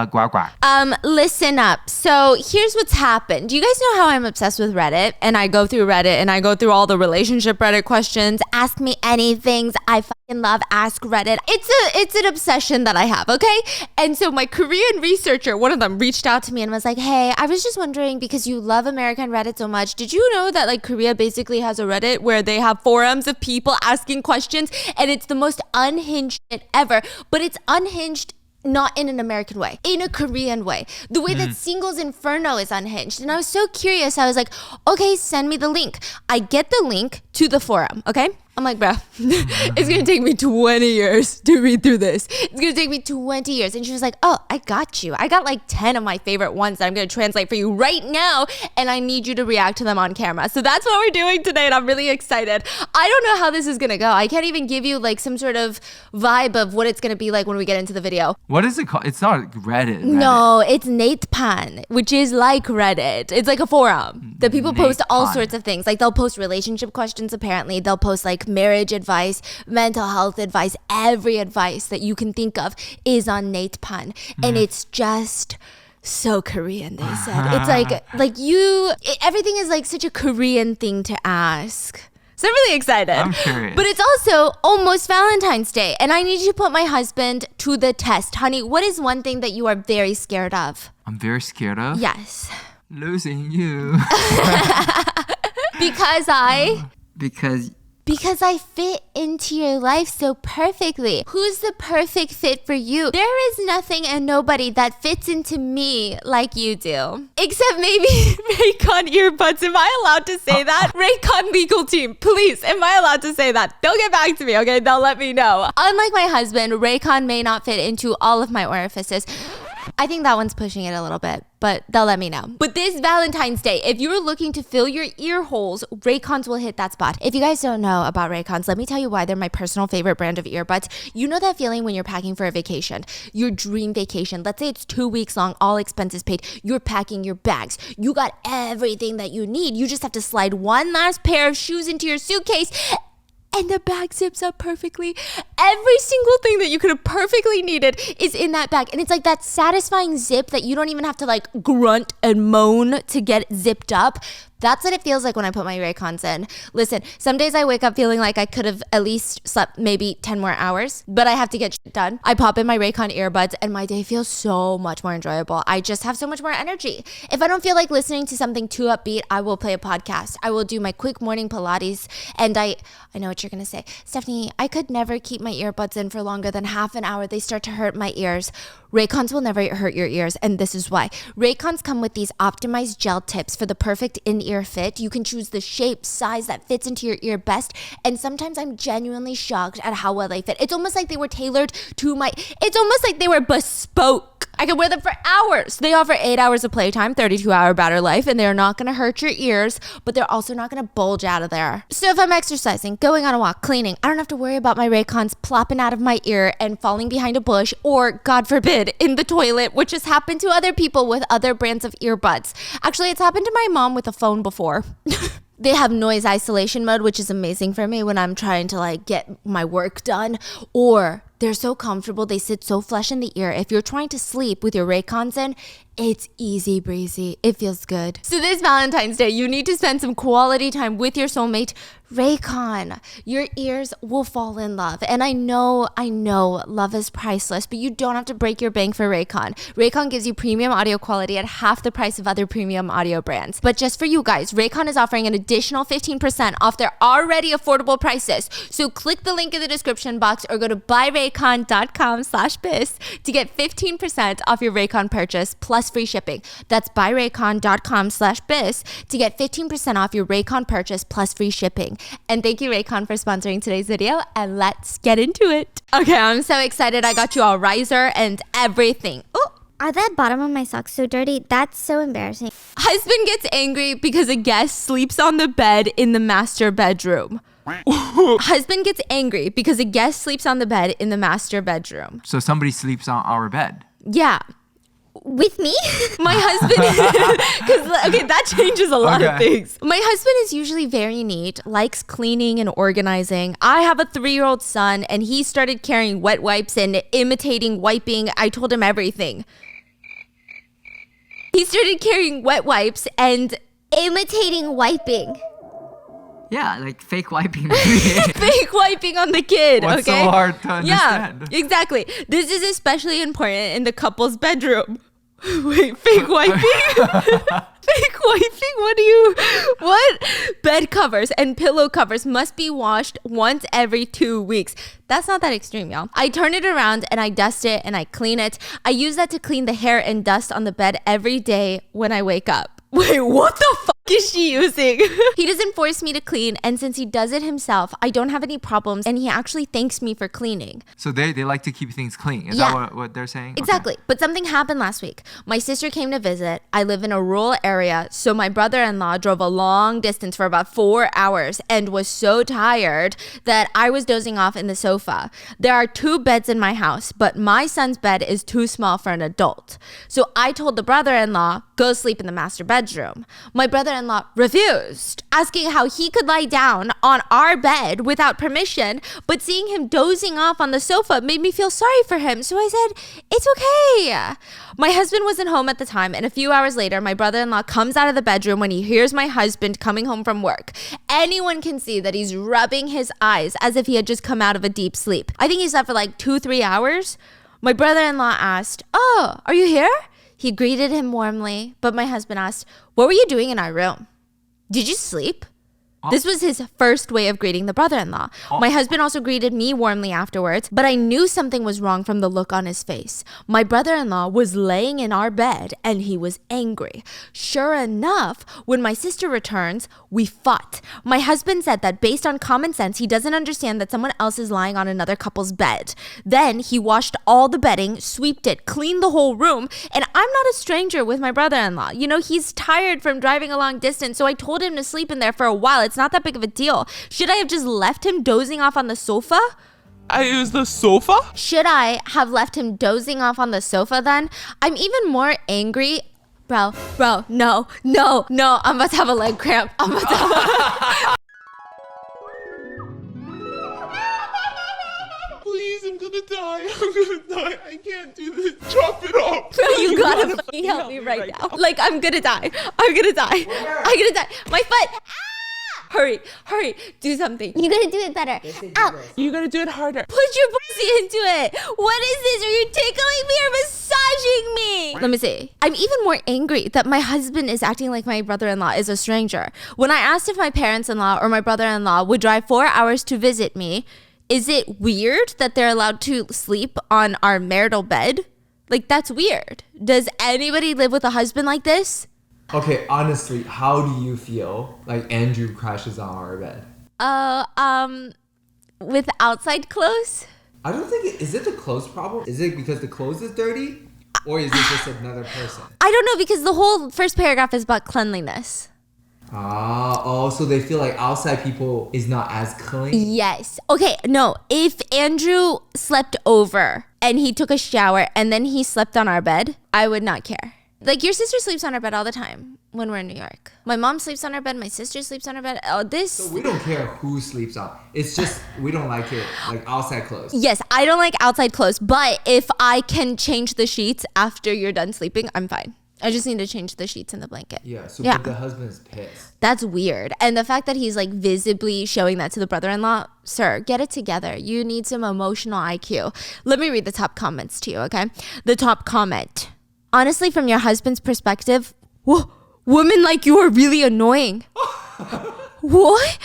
Guac guac. Listen up. So here's what's happened. You guys know how I'm obsessed with Reddit, and I go through Reddit and I go through all the relationship Reddit questions. Ask me anything. I fucking love Ask Reddit. It's an obsession that I have, okay? And so my Korean researcher, one of them, reached out to me and was like, hey, I was just wondering, because you love American Reddit so much, did you know that like Korea basically has a Reddit where they have forums of people asking questions, and it's the most unhinged shit ever, but it's unhinged not in an American way, in a Korean way. The way that Singles Inferno is unhinged. And I was so curious. I was like, okay, send me the link. I get the link to the forum, okay? I'm like, bro, it's gonna take me 20 years to read through this. It's gonna take me 20 years. And she was like, oh, I got you. I got like 10 of my favorite ones that I'm gonna translate for you right now. And I need you to react to them on camera. So that's what we're doing today. And I'm really excited. I don't know how this is gonna go. I can't even give you like some sort of vibe of what it's gonna be like when we get into the video. What is it called? It's not Reddit. No, it's Natepan, which is like Reddit. It's like a forum that people post all sorts of things. Like they'll post relationship questions, apparently. They'll post like marriage advice, mental health advice, every advice that you can think of is on Natepan. And it's just so Korean, they said. It's everything is like such a Korean thing to ask. So I'm really excited. I'm curious. But it's also almost Valentine's Day, and I need you to put my husband to the test. Honey, what is one thing that you are very scared of? I'm very scared of? Yes. Losing you. Because I fit into your life so perfectly. Who's the perfect fit for you? There is nothing and nobody that fits into me like you do. Except maybe Raycon earbuds. Am I allowed to say that? Raycon legal team, please. Am I allowed to say that? They'll get back to me, okay? They'll let me know. Unlike my husband, Raycon may not fit into all of my orifices. I think that one's pushing it a little bit, but they'll let me know. But this Valentine's Day, if you're looking to fill your ear holes, Raycons will hit that spot. If you guys don't know about Raycons, let me tell you why they're my personal favorite brand of earbuds. You know that feeling when you're packing for a vacation, your dream vacation. Let's say it's 2 weeks long, all expenses paid. You're packing your bags. You got everything that you need. You just have to slide one last pair of shoes into your suitcase, and the bag zips up perfectly. Every single thing that you could have perfectly needed is in that bag. And it's like that satisfying zip that you don't even have to like grunt and moan to get zipped up. That's what it feels like when I put my Raycons in. Listen, some days I wake up feeling like I could have at least slept maybe 10 more hours, but I have to get shit done. I pop in my Raycon earbuds and my day feels so much more enjoyable. I just have so much more energy. If I don't feel like listening to something too upbeat, I will play a podcast. I will do my quick morning Pilates. And I know what you're going to say. Stephanie, I could never keep my earbuds in for longer than half an hour. They start to hurt my ears. Raycons will never hurt your ears, and this is why. Raycons come with these optimized gel tips for the perfect in-ear fit. You can choose the shape, size that fits into your ear best, and sometimes I'm genuinely shocked at how well they fit. It's almost like they were tailored to it's almost like they were bespoke. I can wear them for hours. They offer 8 hours of playtime, 32-hour battery life, and they're not going to hurt your ears, but they're also not going to bulge out of there. So if I'm exercising, going on a walk, cleaning, I don't have to worry about my Raycons plopping out of my ear and falling behind a bush, or God forbid, in the toilet, which has happened to other people with other brands of earbuds. Actually, it's happened to my mom with a phone before. They have noise isolation mode, which is amazing for me when I'm trying to like get my work done, or they're so comfortable. They sit so flush in the ear. If you're trying to sleep with your Raycons in, it's easy breezy. It feels good. So this Valentine's Day, you need to spend some quality time with your soulmate. Raycon, your ears will fall in love. And I know love is priceless, but you don't have to break your bank for Raycon. Raycon gives you premium audio quality at half the price of other premium audio brands. But just for you guys, Raycon is offering an additional 15% off their already affordable prices. So click the link in the description box or go to buyraycon.com/bis to get 15% off your Raycon purchase plus free shipping. That's buyraycon.com/bis to get 15% off your Raycon purchase plus free shipping. And thank you, Raycon, for sponsoring today's video, and let's get into it. Okay, I'm so excited. I got you a riser and everything. Oh, Are the bottom of my socks so dirty? That's so embarrassing. husband gets angry because a guest sleeps on the bed in the master bedroom. Husband gets angry because a guest sleeps on the bed in the master bedroom. So somebody sleeps on our bed. Yeah. With me? My husband, okay, that changes a lot of things. My husband is usually very neat, likes cleaning and organizing. I have a 3-year-old son and he started carrying wet wipes and imitating wiping. I told him everything. He started carrying wet wipes and Imitating wiping. Yeah, like fake wiping. fake wiping on the kid. What's okay? so hard to understand? Yeah, exactly. This is especially important in the couple's bedroom. Wait, fake wiping? Fake wiping? What? Bed covers and pillow covers must be washed once every 2 weeks. That's not that extreme, y'all. I turn it around and I dust it and I clean it. I use that to clean the hair and dust on the bed every day when I wake up. Wait, what the fuck is she using? He doesn't force me to clean, and since he does it himself, I don't have any problems, and he actually thanks me for cleaning. So they like to keep things clean. Is Yeah. that what they're saying? Okay. Exactly. But something happened last week. My sister came to visit. I live in a rural area, so my brother-in-law drove a long distance for about 4 hours and was so tired that I was dozing off in the sofa. There are 2 beds in my house, but my son's bed is too small for an adult. So I told the brother-in-law, go sleep in the master bedroom. My brother-in-law refused, asking how he could lie down on our bed without permission, but seeing him dozing off on the sofa made me feel sorry for him. So I said, it's okay. My husband wasn't home at the time, and a few hours later, my brother-in-law comes out of the bedroom when he hears my husband coming home from work. Anyone can see that he's rubbing his eyes as if he had just come out of a deep sleep. I think he slept for like 2-3 hours. My brother-in-law asked, oh, are you here? He greeted him warmly, but my husband asked, what were you doing in our room? Did you sleep? This was his first way of greeting the brother-in-law. My husband also greeted me warmly afterwards, but I knew something was wrong from the look on his face. My brother-in-law was laying in our bed and he was angry. Sure enough, when my sister returns, we fought. My husband said that based on common sense, he doesn't understand that someone else is lying on another couple's bed. Then he washed all the bedding, sweeped it, cleaned the whole room, and I'm not a stranger with my brother-in-law. You know, he's tired from driving a long distance, so I told him to sleep in there for a while. It's not that big of a deal. Should I have just left him dozing off on the sofa? I use the sofa? Should I have left him dozing off on the sofa then? I'm even more angry. Bro, no, I'm about to have a leg cramp. Please, I'm gonna die. I'm gonna die. I can't do this. Chop it off. Bro, you gotta fucking help me right now. Like, I'm gonna die. I'm gonna die. My foot. Ah! Hurry, do something. You gotta do it better. Ow. You gotta do it harder. Put your pussy into it. What is this? Are you tickling me or massaging me? Let me see. I'm even more angry that my husband is acting like my brother-in-law is a stranger. When I asked if my parents-in-law or my brother-in-law would drive 4 hours to visit me, is it weird that they're allowed to sleep on our marital bed? Like, that's weird. Does anybody live with a husband like this? Okay, honestly, how do you feel like Andrew crashes on our bed? With outside clothes? I don't think is it the clothes problem? Is it because the clothes is dirty? Or is it just another person? I don't know, because the whole first paragraph is about cleanliness. So they feel like outside people is not as clean? Yes. Okay, no. If Andrew slept over and he took a shower and then he slept on our bed, I would not care. Like, your sister sleeps on our bed all the time when we're in New York. My mom sleeps on our bed. My sister sleeps on our bed. So we don't care who sleeps on. It's just we don't like it, like outside clothes. Yes, I don't like outside clothes. But if I can change the sheets after you're done sleeping, I'm fine. I just need to change the sheets and the blanket. Yeah, so Yeah. But the husband's pissed. That's weird. And the fact that he's like visibly showing that to the brother-in-law, sir, get it together. You need some emotional IQ. Let me read the top comments to you, okay? The top comment. Honestly, from your husband's perspective, women like you are really annoying. What?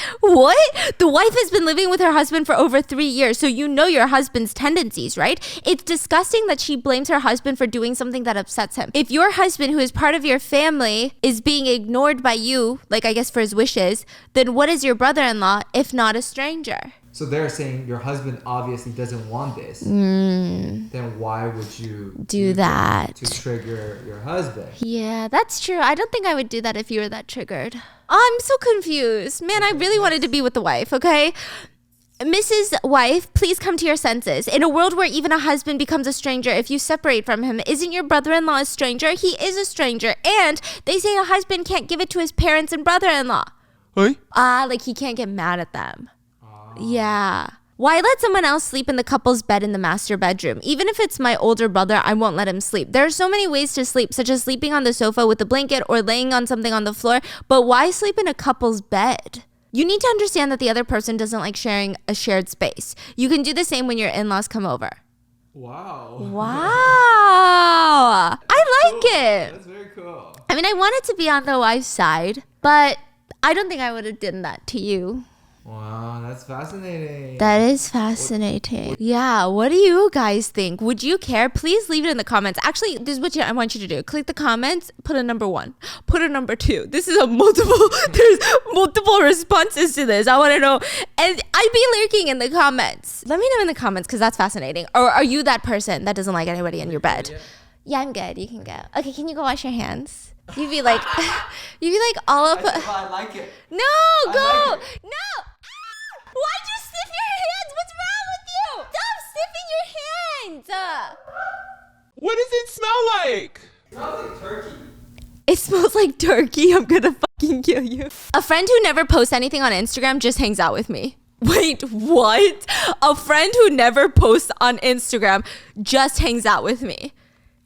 The wife has been living with her husband for over 3 years, so you know your husband's tendencies, right? It's disgusting that she blames her husband for doing something that upsets him. If your husband, who is part of your family, is being ignored by you, like I guess for his wishes, then what is your brother-in-law if not a stranger? So they're saying your husband obviously doesn't want this. Then why would you Do that. to trigger your husband? Yeah, that's true. I don't think I would do that if you were that triggered. I'm so confused. Man, I really wanted to be with the wife, okay? Mrs. Wife, please come to your senses. In a world where even a husband becomes a stranger if you separate from him, isn't your brother-in-law a stranger? He is a stranger. And they say a husband can't give it to his parents and brother-in-law. Hey? Like he can't get mad at them. Yeah. Why let someone else sleep in the couple's bed in the master bedroom? Even if it's my older brother, I won't let him sleep. There are so many ways to sleep, such as sleeping on the sofa with a blanket or laying on something on the floor. But why sleep in a couple's bed? You need to understand that the other person doesn't like sharing a shared space. You can do the same when your in-laws come over. Wow. Wow. I like it. That's very cool. I mean, I wanted to be on the wife's side, but I don't think I would have done that to you. Wow, that's fascinating. That is fascinating. Yeah, what do you guys think? Would you care? Please leave it in the comments. Actually, this is what I want you to do. Click the comments, put a number 1, put a number 2. This is there's multiple responses to this. I want to know. And I'd be lurking in the comments. Let me know in the comments because that's fascinating. Or are you that person that doesn't like anybody in your bed? Yeah, I'm good. You can go. Okay, can you go wash your hands? You'd be like, all up. I like it. No, go. Like it. No. Ah! Why'd you sniff your hands? What's wrong with you? Stop sniffing your hands. What does it smell like? It smells like turkey. It smells like turkey. I'm gonna fucking kill you. A friend who never posts anything on Instagram just hangs out with me. Wait, what? A friend who never posts on Instagram just hangs out with me.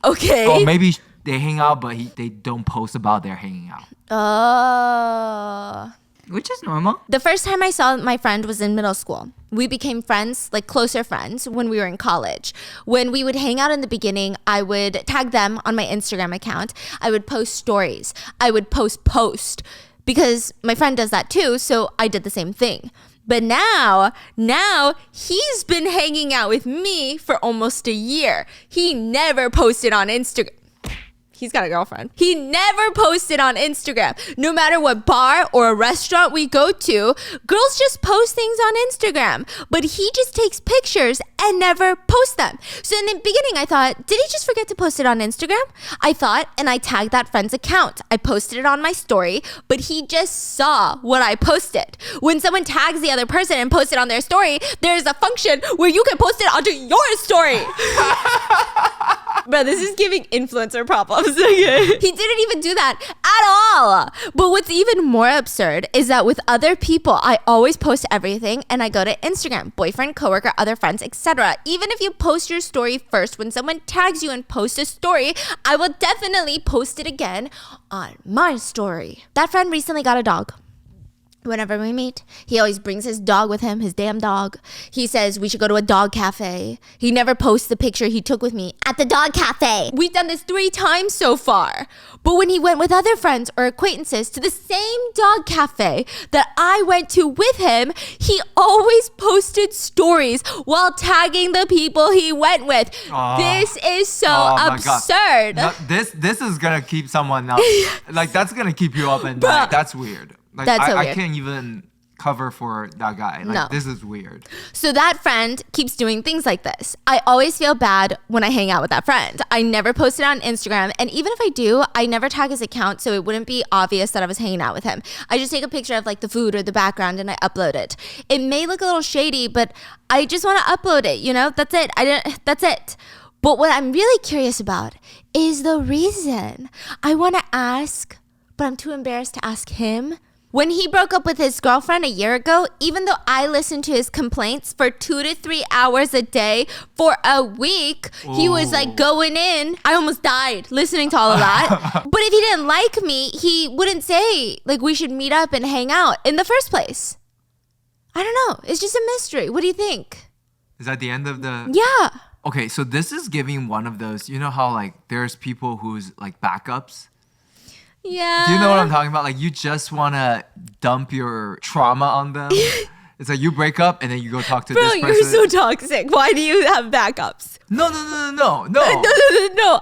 Okay. Oh, maybe they hang out, but they don't post about their hanging out. Oh. Which is normal. The first time I saw my friend was in middle school. We became friends, like closer friends, when we were in college. When we would hang out in the beginning, I would tag them on my Instagram account. I would post stories. I would post because my friend does that too, so I did the same thing. But now he's been hanging out with me for almost a year. He never posted on Instagram. He's got a girlfriend. He never posted on Instagram. No matter what bar or a restaurant we go to, girls just post things on Instagram. But he just takes pictures and never posts them. So in the beginning, I thought, did he just forget to post it on Instagram? I thought, and I tagged that friend's account. I posted it on my story, but he just saw what I posted. When someone tags the other person and posts it on their story, there's a function where you can post it onto your story. Bro, this is giving influencer problems. Okay. He didn't even do that at all. But what's even more absurd is that with other people, I always post everything and I go to Instagram, boyfriend, coworker, other friends, etc. Even if you post your story first, when someone tags you and posts a story, I will definitely post it again on my story. That friend recently got a dog. Whenever we meet, he always brings his dog with him, his damn dog. He says we should go to a dog cafe. He never posts the picture he took with me at the dog cafe. We've done this 3 times so far. But when he went with other friends or acquaintances to the same dog cafe that I went to with him, he always posted stories while tagging the people he went with. This is so absurd. No, this is gonna keep someone up. Like that's gonna keep you up at night. That's weird. Like, That's so I weird. can't even cover for that guy. Like, No. this is weird. So that friend keeps doing things like this. I always feel bad when I hang out with that friend. I never post it on Instagram. And even if I do, I never tag his account so it wouldn't be obvious that I was hanging out with him. I just take a picture of like the food or the background and I upload it. It may look a little shady, but I just want to upload it, you know? That's it. That's it. But what I'm really curious about is the reason. I want to ask, but I'm too embarrassed to ask him. When he broke up with his girlfriend a year ago, even though I listened to his complaints for 2 to 3 hours a day for a week, he was like going in. I almost died listening to all of that. But if he didn't like me, he wouldn't say like we should meet up and hang out in the first place. I don't know. It's just a mystery. What do you think? Is that the end of the... Yeah. Okay, so this is giving one of those, you know how like there's people who's like backups? Yeah. Do you know what I'm talking about? Like you just want to dump your trauma on them. It's like you break up and then you go talk to Bro, this person. you're so toxic. Why do you have backups? No. No.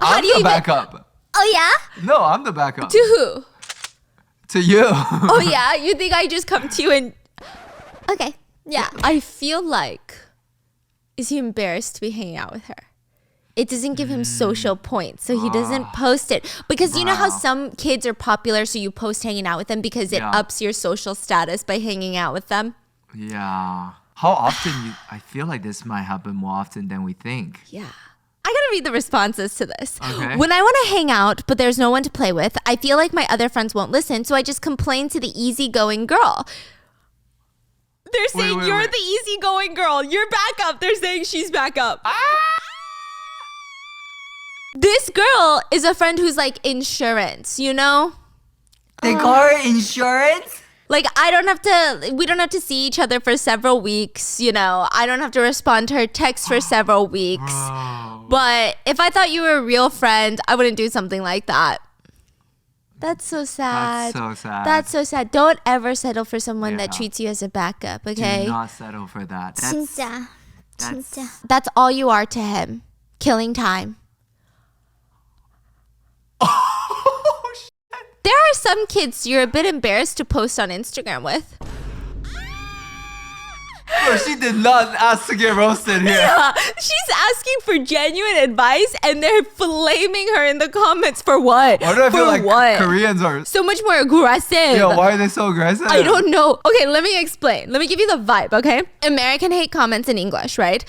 How I'm do you the even... backup. Oh, yeah? No, I'm the backup. To who? To you. Oh, yeah? You think I just come to you and... Okay. Yeah. I feel like... Is he embarrassed to be hanging out with her? It doesn't give him social points, so he doesn't post it. Because you know how some kids are popular, so you post hanging out with them because it ups your social status by hanging out with them? Yeah. How often I feel like this might happen more often than we think. Yeah. I gotta read the responses to this. Okay. When I want to hang out, but there's no one to play with, I feel like my other friends won't listen, so I just complain to the easygoing girl. They're saying wait, you're wait. the easygoing girl. You're back up. They're saying she's back up. This girl is a friend who's like insurance, you know? They call her insurance? Like we don't have to see each other for several weeks, you know. I don't have to respond to her text for several weeks. Oh. But if I thought you were a real friend, I wouldn't do something like that. That's so sad. That's so sad. That's so sad. Don't ever settle for someone that Yeah. treats you as a backup, Do okay? not settle for that. 진짜. That's 진짜. That's all you are to him. Killing time. There are some kids you're a bit embarrassed to post on Instagram with. Bro, she did not ask to get roasted here. She's asking for genuine advice and they're flaming her in the comments for what? Why do I for feel like what? Koreans are? So much more aggressive. Yo, why are they so aggressive? I don't know. Okay, let me explain. Let me give you the vibe, okay? American hate comments in English, right?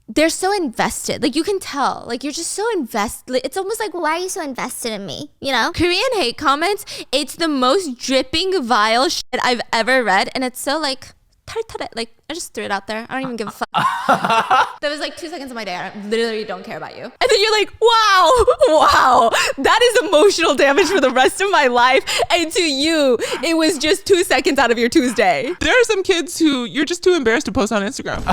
They're so invested. Like, you can tell. Like, you're just so invested. It's almost like, Why are you so invested in me? You know? Korean hate comments, it's the most dripping, vile shit I've ever read. And it's so, like, 털털해. Like, I just threw it out there. I don't even give a fuck. That was like 2 seconds of my day. I literally don't care about you. And then you're like, wow, that is emotional damage for the rest of my life. And to you, it was just 2 seconds out of your Tuesday. There are some kids who you're just too embarrassed to post on Instagram.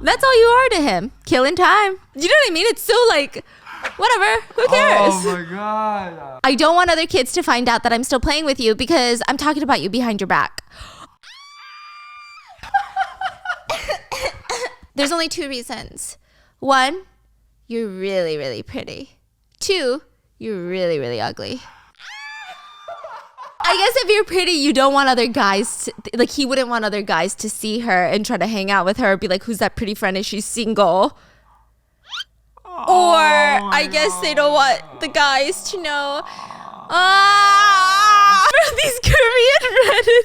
That's all you are to him. Killing time. You know what I mean? It's so like, whatever. Who cares? Oh my god. I don't want other kids to find out that I'm still playing with you because I'm talking about you behind your back. There's only 2 reasons. 1, you're really, really pretty. 2, you're really, really ugly. I guess if you're pretty, you don't want other guys to, like, he wouldn't want other guys to see her and try to hang out with her, be like, who's that pretty friend? Is she single? Or I guess they don't want the guys to know. These Korean Reddit.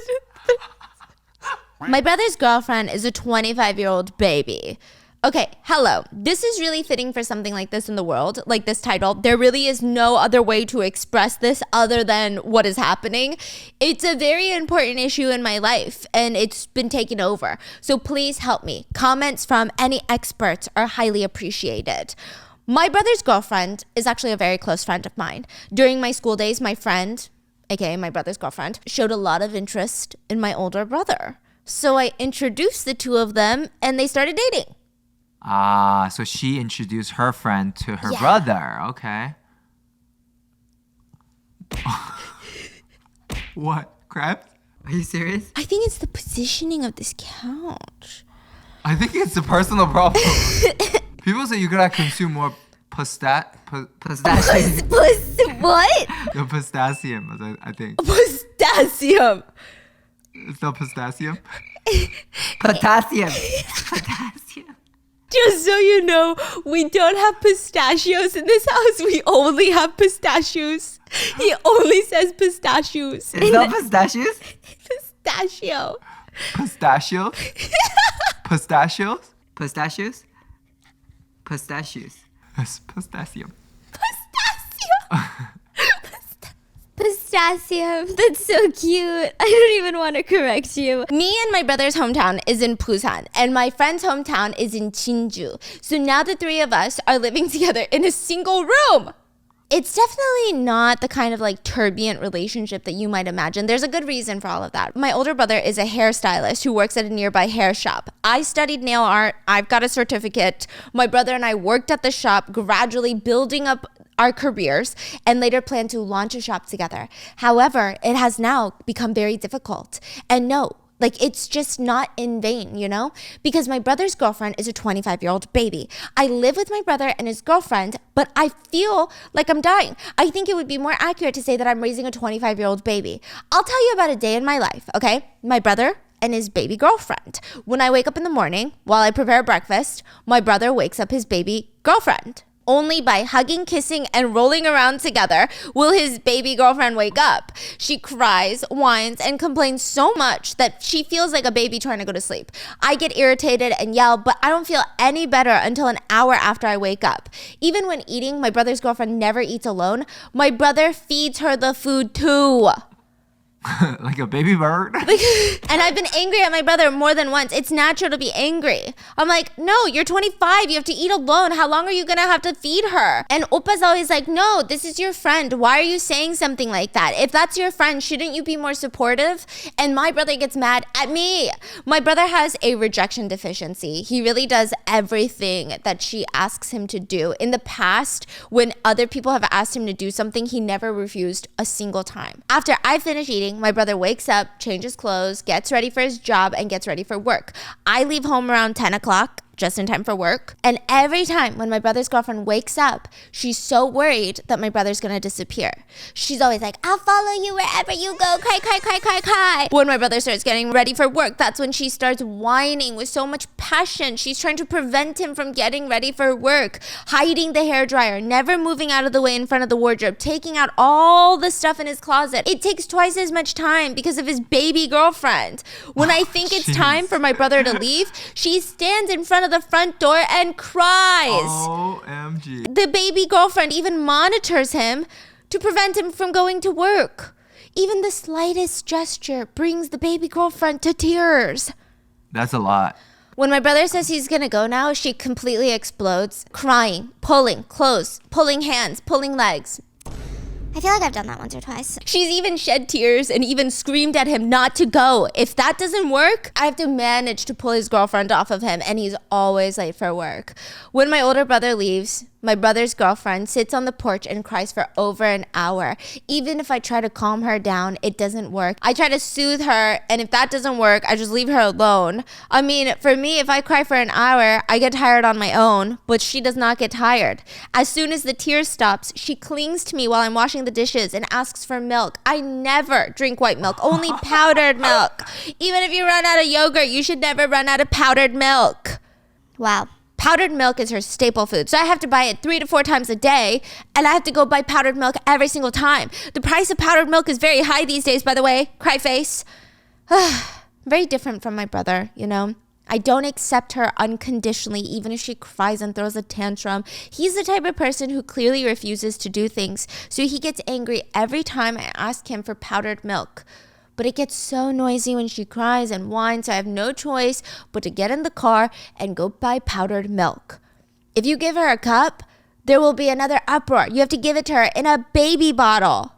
My brother's girlfriend is a 25-year-old baby. Okay, hello. This is really fitting for something like this in the world, like this title. There really is no other way to express this other than what is happening. It's a very important issue in my life, and it's been taken over. So please help me. Comments from any experts are highly appreciated. My brother's girlfriend is actually a very close friend of mine. During my school days, my friend, aka my brother's girlfriend, showed a lot of interest in my older brother. So I introduced the 2 of them, and they started dating. So she introduced her friend to her brother. Okay. What? Crap? Are you serious? I think it's the positioning of this couch. I think it's a personal problem. People say you gotta consume more Pistachios. What? the potassium, I think. Potassium. It's not potassium? Potassium. Potassium. Just so you know, we don't have pistachios in this house. We only have pistachios. He only says pistachios. It's not pistachios? Pistachio. Pistachio? Pistachios? Pistachios? Pistachios. Yes, potassium. Pistachio. That's so cute. I don't even want to correct you. Me and my brother's hometown is in Busan, and my friend's hometown is in Jinju. So now the 3 of us are living together in a single room. It's definitely not the kind of like turbulent relationship that you might imagine. There's a good reason for all of that. My older brother is a hairstylist who works at a nearby hair shop. I studied nail art. I've got a certificate. My brother and I worked at the shop, gradually building up our careers, and later plan to launch a shop together. However, it has now become very difficult. And no, like, it's just not in vain, you know? Because my brother's girlfriend is a 25-year-old baby. I live with my brother and his girlfriend, but I feel like I'm dying. I think it would be more accurate to say that I'm raising a 25-year-old baby. I'll tell you about a day in my life, okay? My brother and his baby girlfriend. When I wake up in the morning, while I prepare breakfast, my brother wakes up his baby girlfriend. Only by hugging, kissing, and rolling around together will his baby girlfriend wake up. She cries, whines, and complains so much that she feels like a baby trying to go to sleep. I get irritated and yell, but I don't feel any better until an hour after I wake up. Even when eating, my brother's girlfriend never eats alone. My brother feeds her the food too. Like a baby bird. And I've been angry at my brother more than once. It's natural to be angry. I'm like, no, you're 25. You have to eat alone. How long are you going to have to feed her? And Oppa's always like, no, this is your friend. Why are you saying something like that? If that's your friend, shouldn't you be more supportive? And my brother gets mad at me. My brother has a rejection deficiency. He really does everything that she asks him to do. In the past, when other people have asked him to do something, he never refused a single time. After I finish eating, my brother wakes up, changes clothes, gets ready for his job, and gets ready for work. I leave home around 10 o'clock, just in time for work. And every time when my brother's girlfriend wakes up, she's so worried that my brother's gonna disappear. She's always like, I'll follow you wherever you go, cry, cry, cry, cry, cry. When my brother starts getting ready for work, that's when she starts whining with so much passion. She's trying to prevent him from getting ready for work, hiding the hairdryer, never moving out of the way in front of the wardrobe, taking out all the stuff in his closet. It takes twice as much time because of his baby girlfriend. When I think it's time for my brother to leave, she stands in front of the front door and cries. OMG. The baby girlfriend even monitors him to prevent him from going to work. Even the slightest gesture brings the baby girlfriend to tears. That's a lot. When my brother says he's gonna go now, she completely explodes, crying, pulling clothes, pulling hands, pulling legs. I feel like I've done that once or twice. She's even shed tears and even screamed at him not to go. If that doesn't work, I have to manage to pull his girlfriend off of him, and he's always late for work. When my older brother leaves, my brother's girlfriend sits on the porch and cries for over an hour. Even if I try to calm her down, it doesn't work. I try to soothe her, and if that doesn't work, I just leave her alone. I mean, for me, if I cry for an hour, I get tired on my own, but she does not get tired. As soon as the tears stops, she clings to me while I'm washing the dishes and asks for milk. I never drink white milk, only powdered milk. Even if you run out of yogurt, you should never run out of powdered milk. Wow. Powdered milk is her staple food, so I have to buy it 3 to 4 times a day, and I have to go buy powdered milk every single time. The price of powdered milk is very high these days, by the way. Cry face. Very different from my brother, you know? I don't accept her unconditionally, even if she cries and throws a tantrum. He's the type of person who clearly refuses to do things, so he gets angry every time I ask him for powdered milk. But it gets so noisy when she cries and whines, so I have no choice but to get in the car and go buy powdered milk. If you give her a cup, there will be another uproar. You have to give it to her in a baby bottle.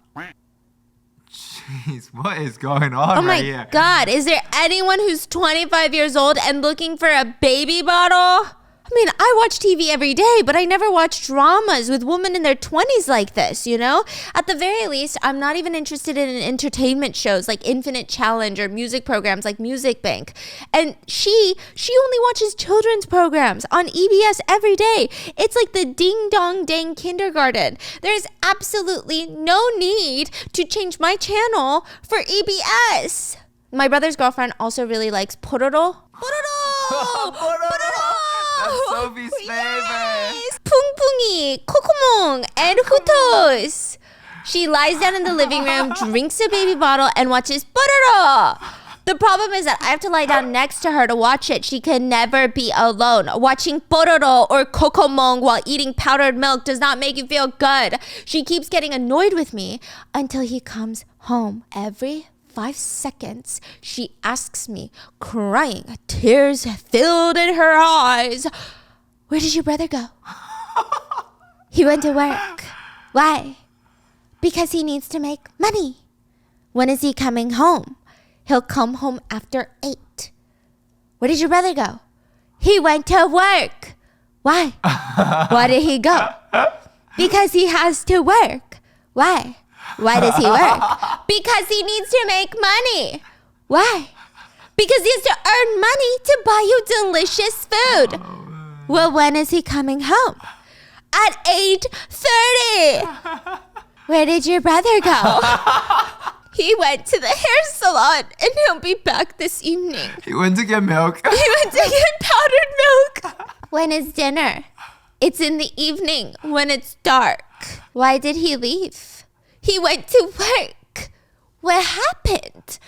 Jeez, what is going on Oh my right here? God, is there anyone who's 25 years old and looking for a baby bottle? I mean, I watch TV every day, but I never watch dramas with women in their 20s like this, you know? At the very least, I'm not even interested in entertainment shows like Infinite Challenge or music programs like Music Bank. And she only watches children's programs on EBS every day. It's like the ding dong dang kindergarten. There's absolutely no need to change my channel for EBS. My brother's girlfriend also really likes pororo. Pororo! That's Sophie's favorite. Yes! 퐁퐁이, 코코몽, and Hutos. She lies down in the living room, drinks a baby bottle, and watches Pororo. The problem is that I have to lie down next to her to watch it. She can never be alone. Watching Pororo or Kokomong while eating powdered milk does not make you feel good. She keeps getting annoyed with me until he comes home. Every 5 seconds, she asks me, crying, tears filled in her eyes, where did your brother go? He went to work. Why? Because he needs to make money. When is he coming home? He'll come home after 8. Where did your brother go? He went to work. Why? Why did he go? Because he has to work. Why? Why does he work? Because he needs to make money. Why? Because he has to earn money to buy you delicious food. Well, when is he coming home? At 8:30. Where did your brother go? He went to the hair salon and he'll be back this evening. He went to get milk. He went to get powdered milk. When is dinner? It's in the evening when it's dark. Why did he leave? He went to work. What happened?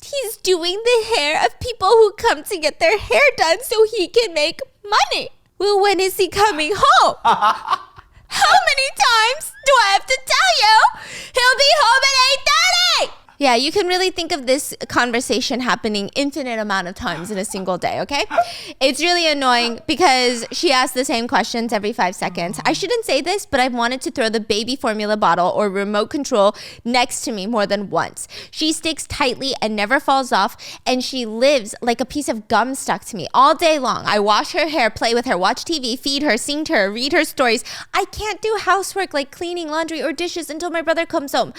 He's doing the hair of people who come to get their hair done so he can make money. Well, when is he coming home? How many times do I have to tell you? He'll be home at 8:30. Yeah, you can really think of this conversation happening infinite amount of times in a single day, okay? It's really annoying because she asks the same questions every 5 seconds. I shouldn't say this, but I've wanted to throw the baby formula bottle or remote control next to me more than once. She sticks tightly and never falls off, and she lives like a piece of gum stuck to me all day long. I wash her hair, play with her, watch TV, feed her, sing to her, read her stories. I can't do housework like cleaning, laundry, or dishes until my brother comes home.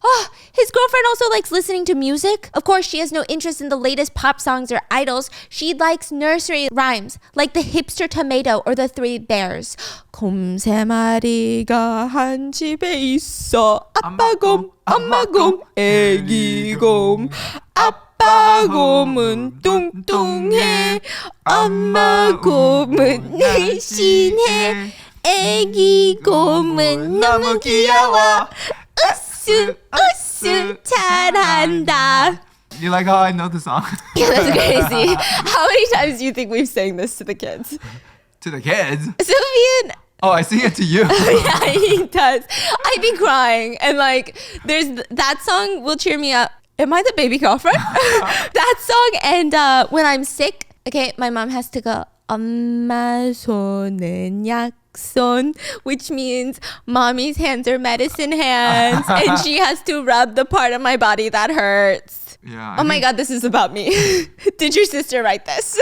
Oh, his girlfriend also likes listening to music. Of course, she has no interest in the latest pop songs or idols. She likes nursery rhymes, like the hipster tomato or the Three Bears. 곰 세 마리가 한 집에 있어. 아빠 곰, 엄마 곰, 애기 곰. 아빠 곰은 뚱뚱해. 엄마 곰은 날씬해. 애기 곰은 너무 귀여워. 우스 잘한다. You like how I know the song? Yeah, that's crazy. How many times do you think we've sang this to the kids? To the kids. Sylvian. Oh, I sing it to you. Yeah, he does. I'd be crying, and like, there's that song will cheer me up. Am I the baby girlfriend? That song, and when I'm sick, okay, my mom has to go. 엄마 손은 약손, which means mommy's hands are medicine hands, and she has to rub the part of my body that hurts. Yeah. Oh my God, this is about me. Did your sister write this?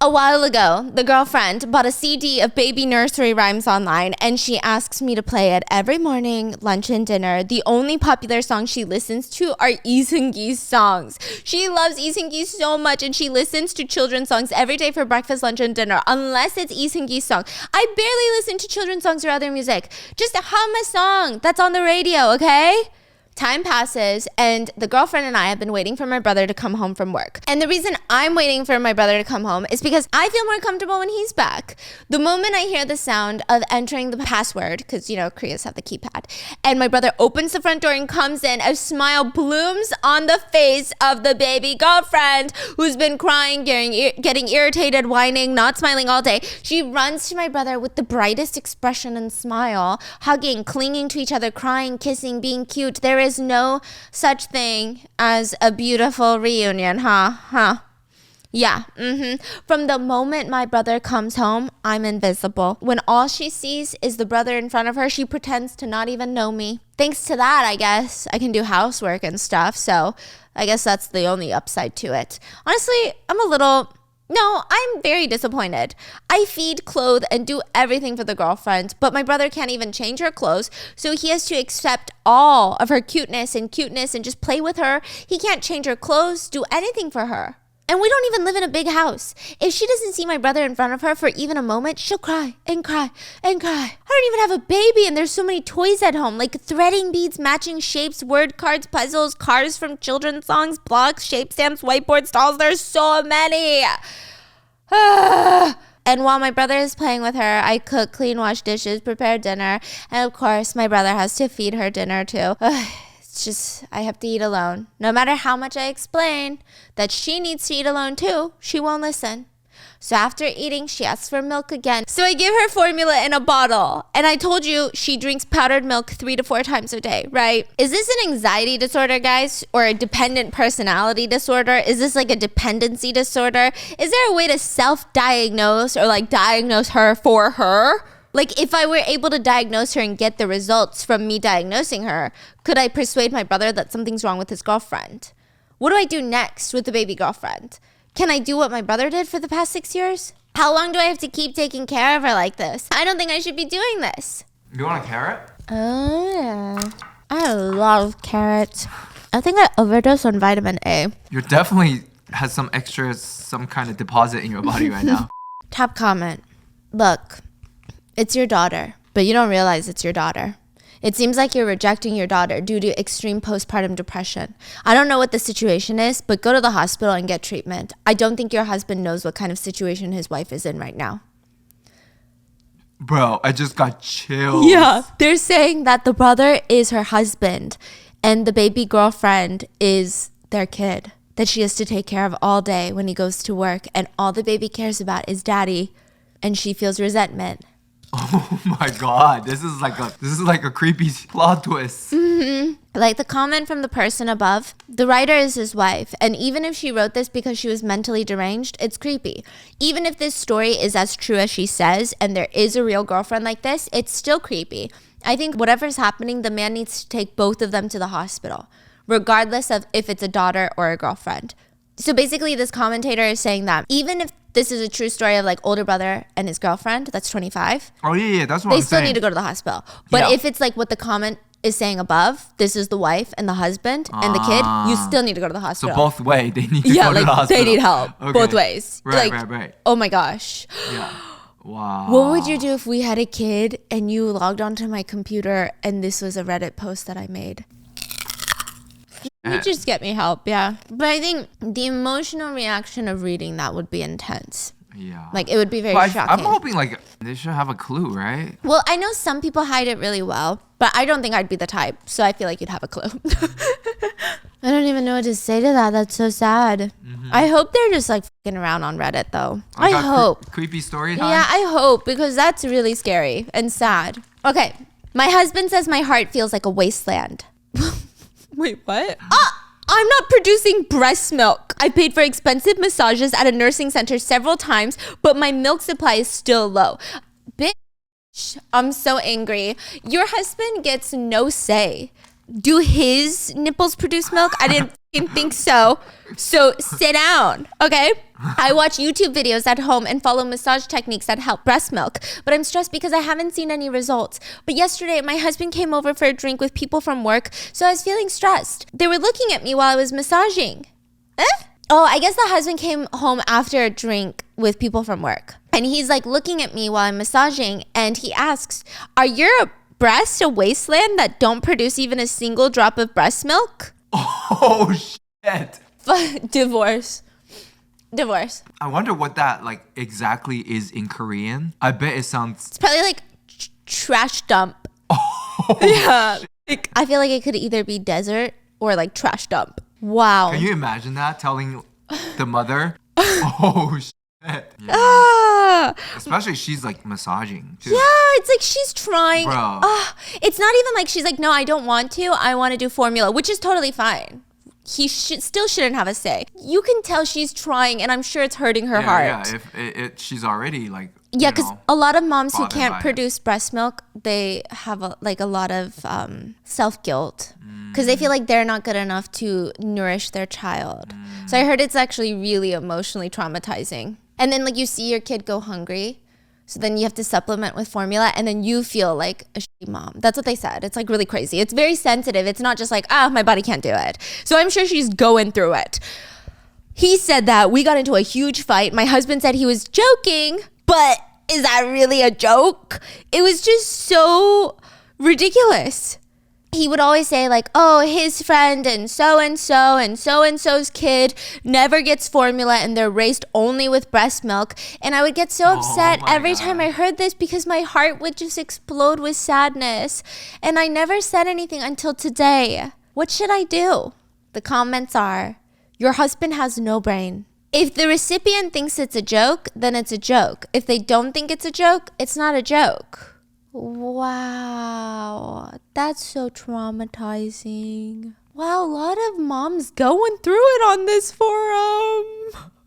A while ago, the girlfriend bought a CD of baby nursery rhymes online, and she asks me to play it every morning, lunch, and dinner. The only popular songs she listens to are Lee Seung-gi's songs. She loves Lee Seung-gi so much, and she listens to children's songs every day for breakfast, lunch, and dinner, unless it's Lee Seung-gi's song. I barely listen to children's songs or other music. Just hum a song that's on the radio, okay? Time passes, and the girlfriend and I have been waiting for my brother to come home from work. And the reason I'm waiting for my brother to come home is because I feel more comfortable when he's back. The moment I hear the sound of entering the password, because, you know, Koreans have the keypad, and my brother opens the front door and comes in, a smile blooms on the face of the baby girlfriend who's been crying, getting irritated, whining, not smiling all day. She runs to my brother with the brightest expression and smile, hugging, clinging to each other, crying, kissing, being cute. There is no such thing as a beautiful reunion, huh? Yeah, From the moment my brother comes home, I'm invisible. When all she sees is the brother in front of her, she pretends to not even know me. Thanks to that, I guess, I can do housework and stuff, so I guess that's the only upside to it. Honestly, I'm very disappointed. I feed, clothe, and do everything for the girlfriend, but my brother can't even change her clothes, so he has to accept all of her cuteness and just play with her. He can't change her clothes, do anything for her. And we don't even live in a big house. If she doesn't see my brother in front of her for even a moment, she'll cry and cry and cry. I don't even have a baby, and there's so many toys at home, like threading beads, matching shapes, word cards, puzzles, cars from children's songs, blocks, shape stamps, whiteboards, dolls. There's so many. And while my brother is playing with her, I cook, clean, wash dishes, prepare dinner, and of course, my brother has to feed her dinner too. It's just, I have to eat alone. No matter how much I explain that she needs to eat alone too, she won't listen. So after eating, she asks for milk again. So I give her formula in a bottle. And I told you she drinks powdered milk 3 to 4 times a day, right? Is this an anxiety disorder, guys? Or a dependent personality disorder? Is this like a dependency disorder? Is there a way to self-diagnose or like diagnose her for her? Like, if I were able to diagnose her and get the results from me diagnosing her, could I persuade my brother that something's wrong with his girlfriend? What do I do next with the baby girlfriend? Can I do what my brother did for the past 6 years? How long do I have to keep taking care of her like this? I don't think I should be doing this. You want a carrot? Oh, yeah. I love carrots. I think I overdosed on vitamin A. You definitely has some kind of deposit in your body right now. Top comment. Look, it's your daughter, but you don't realize it's your daughter. It seems like you're rejecting your daughter due to extreme postpartum depression. I don't know what the situation is, but go to the hospital and get treatment. I don't think your husband knows what kind of situation his wife is in right now. Bro, I just got chills. Yeah, they're saying that the brother is her husband and the baby girlfriend is their kid that she has to take care of all day when he goes to work, and all the baby cares about is daddy, and she feels resentment. Oh my god, this is like a creepy plot twist. Like the comment from the person above, the writer is his wife, and even if she wrote this because she was mentally deranged, it's creepy. Even if this story is as true as she says and there is a real girlfriend like this, it's still creepy. I think whatever's happening, the man needs to take both of them to the hospital, regardless of if it's a daughter or a girlfriend. So basically this commentator is saying that even if this is a true story of like older brother and his girlfriend, that's 25, Oh yeah, that's what they I'm still saying. need to go to the hospital. But Yeah. if it's like what the comment is saying above, this is the wife and the husband and the kid, you still need to go to the So hospital. both way, they need to yeah, go to like the hospital. they need help Okay. both ways. Right, like, right. Oh my gosh. Yeah. Wow. What would you do if we had a kid and you logged onto my computer and this was a Reddit post that I made? You just get me help, yeah. But I think the emotional reaction of reading that would be intense. Yeah. Like it would be very But shocking. I'm hoping like they should have a clue, right? Well, I know some people hide it really well, but I don't think I'd be the type. So I feel like you'd have a clue. I don't even know what to say to that. That's so sad. I hope they're just like fucking around on Reddit though. I got hope. Creepy story time. Yeah, I hope because that's really scary and sad. Okay. My husband says my heart feels like a wasteland. Wait, what? I'm not producing breast milk. I paid for expensive massages at a nursing center several times, but my milk supply is still low. Bitch, I'm so angry. Your husband gets no say. Do his nipples produce milk? I didn't fucking think so. So sit down, okay? I watch YouTube videos at home and follow massage techniques that help breast milk, but I'm stressed because I haven't seen any results. But yesterday, my husband came over for a drink with people from work, so I was feeling stressed. They were looking at me while I was massaging. Oh, I guess the husband came home after a drink with people from work. And he's like looking at me while I'm massaging, and he asks, "Are your breasts a wasteland that don't produce even a single drop of breast milk?" Oh shit. Divorce. I wonder what that like exactly is in Korean. I bet it sounds. It's probably like trash dump. Yeah. Like, I feel like it could either be desert or like trash dump. Wow. Can you imagine that telling the mother? Oh shit. Yeah. Ah. Especially she's like massaging too. Yeah, it's like she's trying. Bro. It's not even like she's like, no, I don't want to. I want to do formula, which is totally fine. He still shouldn't have a say. You can tell she's trying, and I'm sure it's hurting her heart. Yeah, if she's already like. Yeah, because a lot of moms who bothered by can't it. produce breast milk, they have a lot of self-guilt because they feel like they're not good enough to nourish their child. So I heard it's actually really emotionally traumatizing. And then like you see your kid go hungry, so then you have to supplement with formula, and then you feel like a shitty mom. That's what they said. It's like really crazy. It's very sensitive. It's not just like, my body can't do it. So I'm sure she's going through it. He said that we got into a huge fight. My husband said he was joking, but is that really a joke? It was just so ridiculous. He would always say like, oh, his friend and so-and-so's kid never gets formula and they're raised only with breast milk. And I would get so upset my every God. time I heard this because my heart would just explode with sadness. And I never said anything until today. What should I do? The comments are, your husband has no brain. If the recipient thinks it's a joke, then it's a joke. If they don't think it's a joke, it's not a joke. Wow, that's so traumatizing. Wow, a lot of moms going through it on this forum.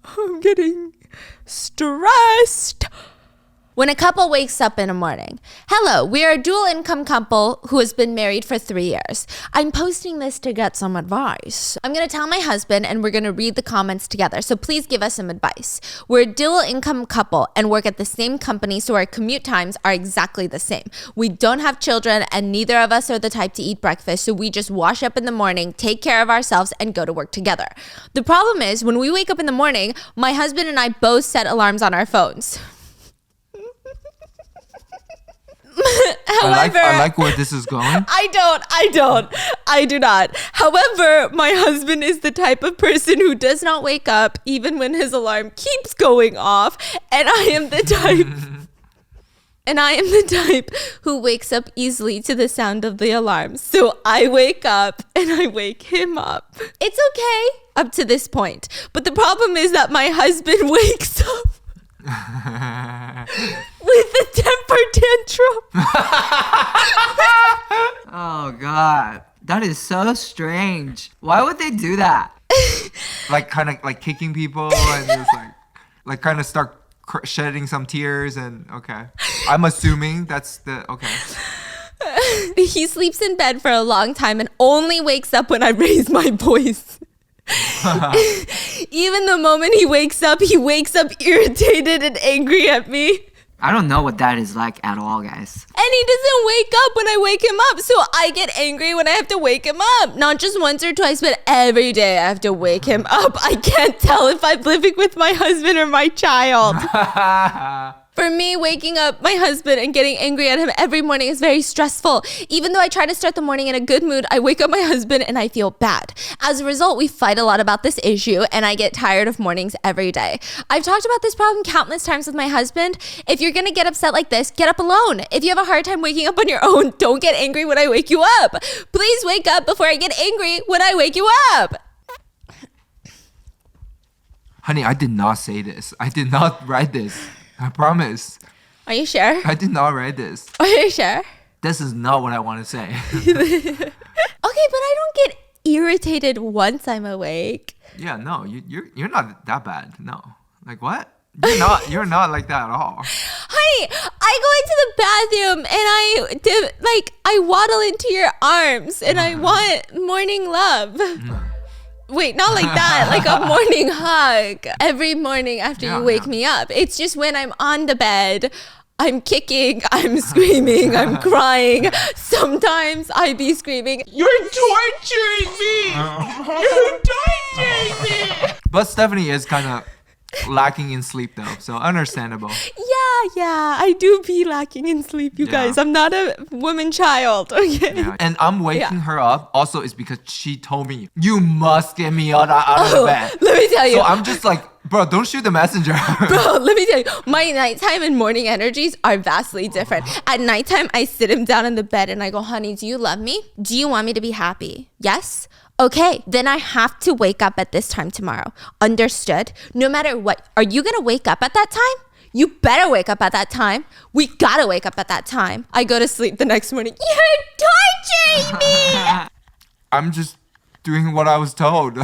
I'm getting stressed. When a couple wakes up in the morning, hello, we are a dual income couple who has been married for 3 years. I'm posting this to get some advice. I'm going to tell my husband and we're going to read the comments together. So please give us some advice. We're a dual income couple and work at the same company, so our commute times are exactly the same. We don't have children and neither of us are the type to eat breakfast, so we just wash up in the morning, take care of ourselves, and go to work together. The problem is when we wake up in the morning, my husband and I both set alarms on our phones. However, I like where this is going. I do not. However, my husband is the type of person who does not wake up even when his alarm keeps going off, and I am the type who wakes up easily to the sound of the alarm. So I wake up and I wake him up. It's okay up to this point. But the problem is that my husband wakes up with a temper tantrum. Oh God, that is so strange. Why would they do that? Like kind of like kicking people and just like kind of start shedding some tears and okay. I'm assuming that's the okay. He sleeps in bed for a long time and only wakes up when I raise my voice. Even the moment he wakes up irritated and angry at me. I don't know what that is like at all, guys. And he doesn't wake up when I wake him up. So I get angry when I have to wake him up. Not just once or twice, but every day I have to wake him up. I can't tell if I'm living with my husband or my child. For me, waking up my husband and getting angry at him every morning is very stressful. Even though I try to start the morning in a good mood, I wake up my husband and I feel bad. As a result, we fight a lot about this issue and I get tired of mornings every day. I've talked about this problem countless times with my husband. If you're gonna get upset like this, get up alone. If you have a hard time waking up on your own, don't get angry when I wake you up. Please wake up before I get angry when I wake you up. Honey, I did not say this. I did not write this. I promise. Are you sure? I did not write this. Are you sure? This is not what I want to say. Okay, but I don't get irritated once I'm awake. Yeah, no, you're not that bad. No. Like what? You're not like that at all. Honey, I go into the bathroom and I waddle into your arms and I want morning love. Wait, not like that, like a morning hug. Every morning after you wake me up. It's just when I'm on the bed, I'm kicking, I'm screaming, I'm crying. Sometimes I be screaming. You're torturing me! You're torturing me! But Stephanie is kind of lacking in sleep though, so understandable. Yeah, I do be lacking in sleep, you guys. I'm not a woman child, okay? Yeah. And I'm waking her up also is because she told me, you must get me out of the bed. Let me tell you. So I'm just like, bro, don't shoot the messenger. Bro, let me tell you, my nighttime and morning energies are vastly different. At nighttime, I sit him down in the bed and I go, honey, do you love me? Do you want me to be happy? Yes? Okay, then I have to wake up at this time tomorrow. Understood? No matter what. Are you gonna wake up at that time? You better wake up at that time. We gotta wake up at that time. I go to sleep the next morning. You're torturing me! I'm just doing what I was told.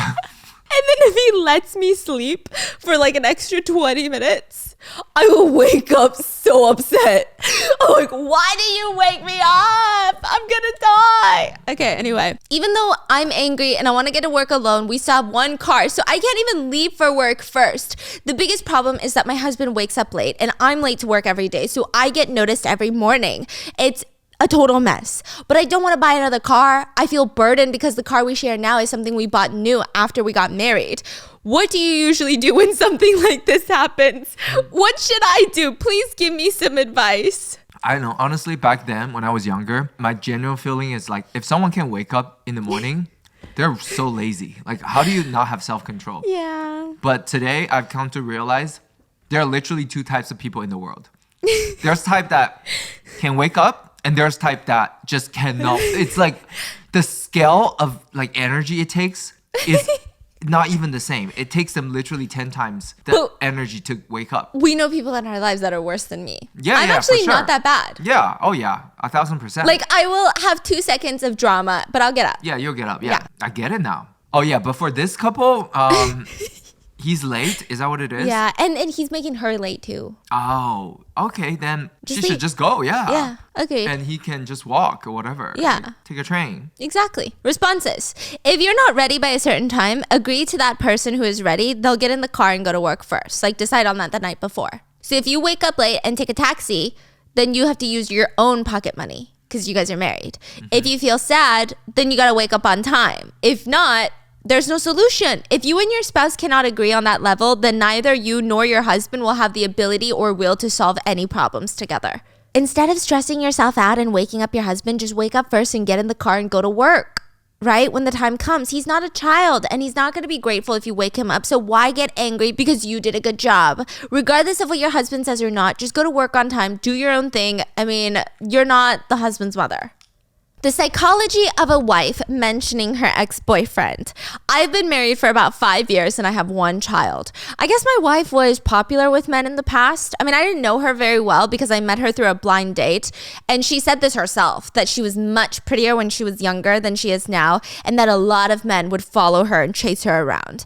And then if he lets me sleep for like an extra 20 minutes, I will wake up so upset. I'm like, why do you wake me up? I'm gonna die. Okay, anyway. Even though I'm angry and I want to get to work alone, we still have one car, so I can't even leave for work first. The biggest problem is that my husband wakes up late and I'm late to work every day, so I get noticed every morning. It's a total mess. But I don't want to buy another car. I feel burdened because the car we share now is something we bought new after we got married. What do you usually do when something like this happens? What should I do? Please give me some advice. I don't know. Honestly, back then when I was younger, my general feeling is like if someone can wake up in the morning, they're so lazy. Like how do you not have self-control? Yeah. But today I've come to realize there are literally two types of people in the world. There's type that can wake up and there's type that just cannot. It's like the scale of like energy it takes is not even the same. It takes them literally 10 times the energy to wake up. We know people in our lives that are worse than me. Yeah, I'm yeah, actually for sure. not that bad. Yeah. Oh yeah. 1,000%. Like I will have 2 seconds of drama, but I'll get up. Yeah, you'll get up. Yeah. Yeah. I get it now. Oh yeah, but for this couple, he's late. Is that what it is? Yeah, and he's making her late too. Oh, okay. Then Just she should leave. just go. Yeah. Yeah, agreed. And he can just walk or whatever. Yeah. Like, take a train. Exactly. Responses. If you're not ready by a certain time, agree to that person who is ready. They'll get in the car and go to work first. Like decide on that the night before. So if you wake up late and take a taxi, then you have to use your own pocket money because you guys are married. If you feel sad, then you got to wake up on time. If not, there's no solution. If you and your spouse cannot agree on that level, then neither you nor your husband will have the ability or will to solve any problems together. Instead of stressing yourself out and waking up your husband, just wake up first and get in the car and go to work, right? When the time comes, he's not a child and he's not going to be grateful if you wake him up. So why get angry because you did a good job? Regardless of what your husband says or not, just go to work on time, do your own thing. I mean, you're not the husband's mother. The psychology of a wife mentioning her ex-boyfriend. I've been married for about 5 years and I have one child. I guess my wife was popular with men in the past. I mean, I didn't know her very well because I met her through a blind date. And she said this herself, that she was much prettier when she was younger than she is now, and that a lot of men would follow her and chase her around.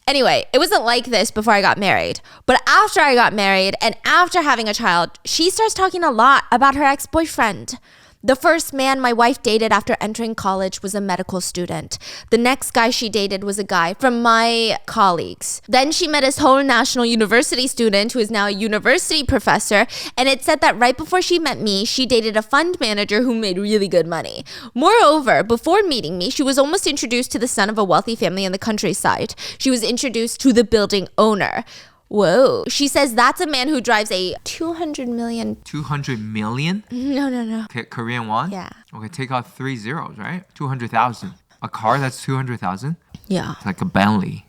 Anyway, it wasn't like this before I got married. But after I got married and after having a child, she starts talking a lot about her ex-boyfriend. The first man my wife dated after entering college was a medical student. The next guy she dated was a guy from my colleagues. Then she met a Seoul National University student who is now a university professor, and it said that right before she met me, she dated a fund manager who made really good money. Moreover, before meeting me, she was almost introduced to the son of a wealthy family in the countryside. She was introduced to the building owner. Whoa. She says that's a man who drives a 200 million. 200 million? No. Korean won? Yeah. Okay, take out 3 zeros, right? 200,000. A car that's 200,000? Yeah. It's like a Bentley.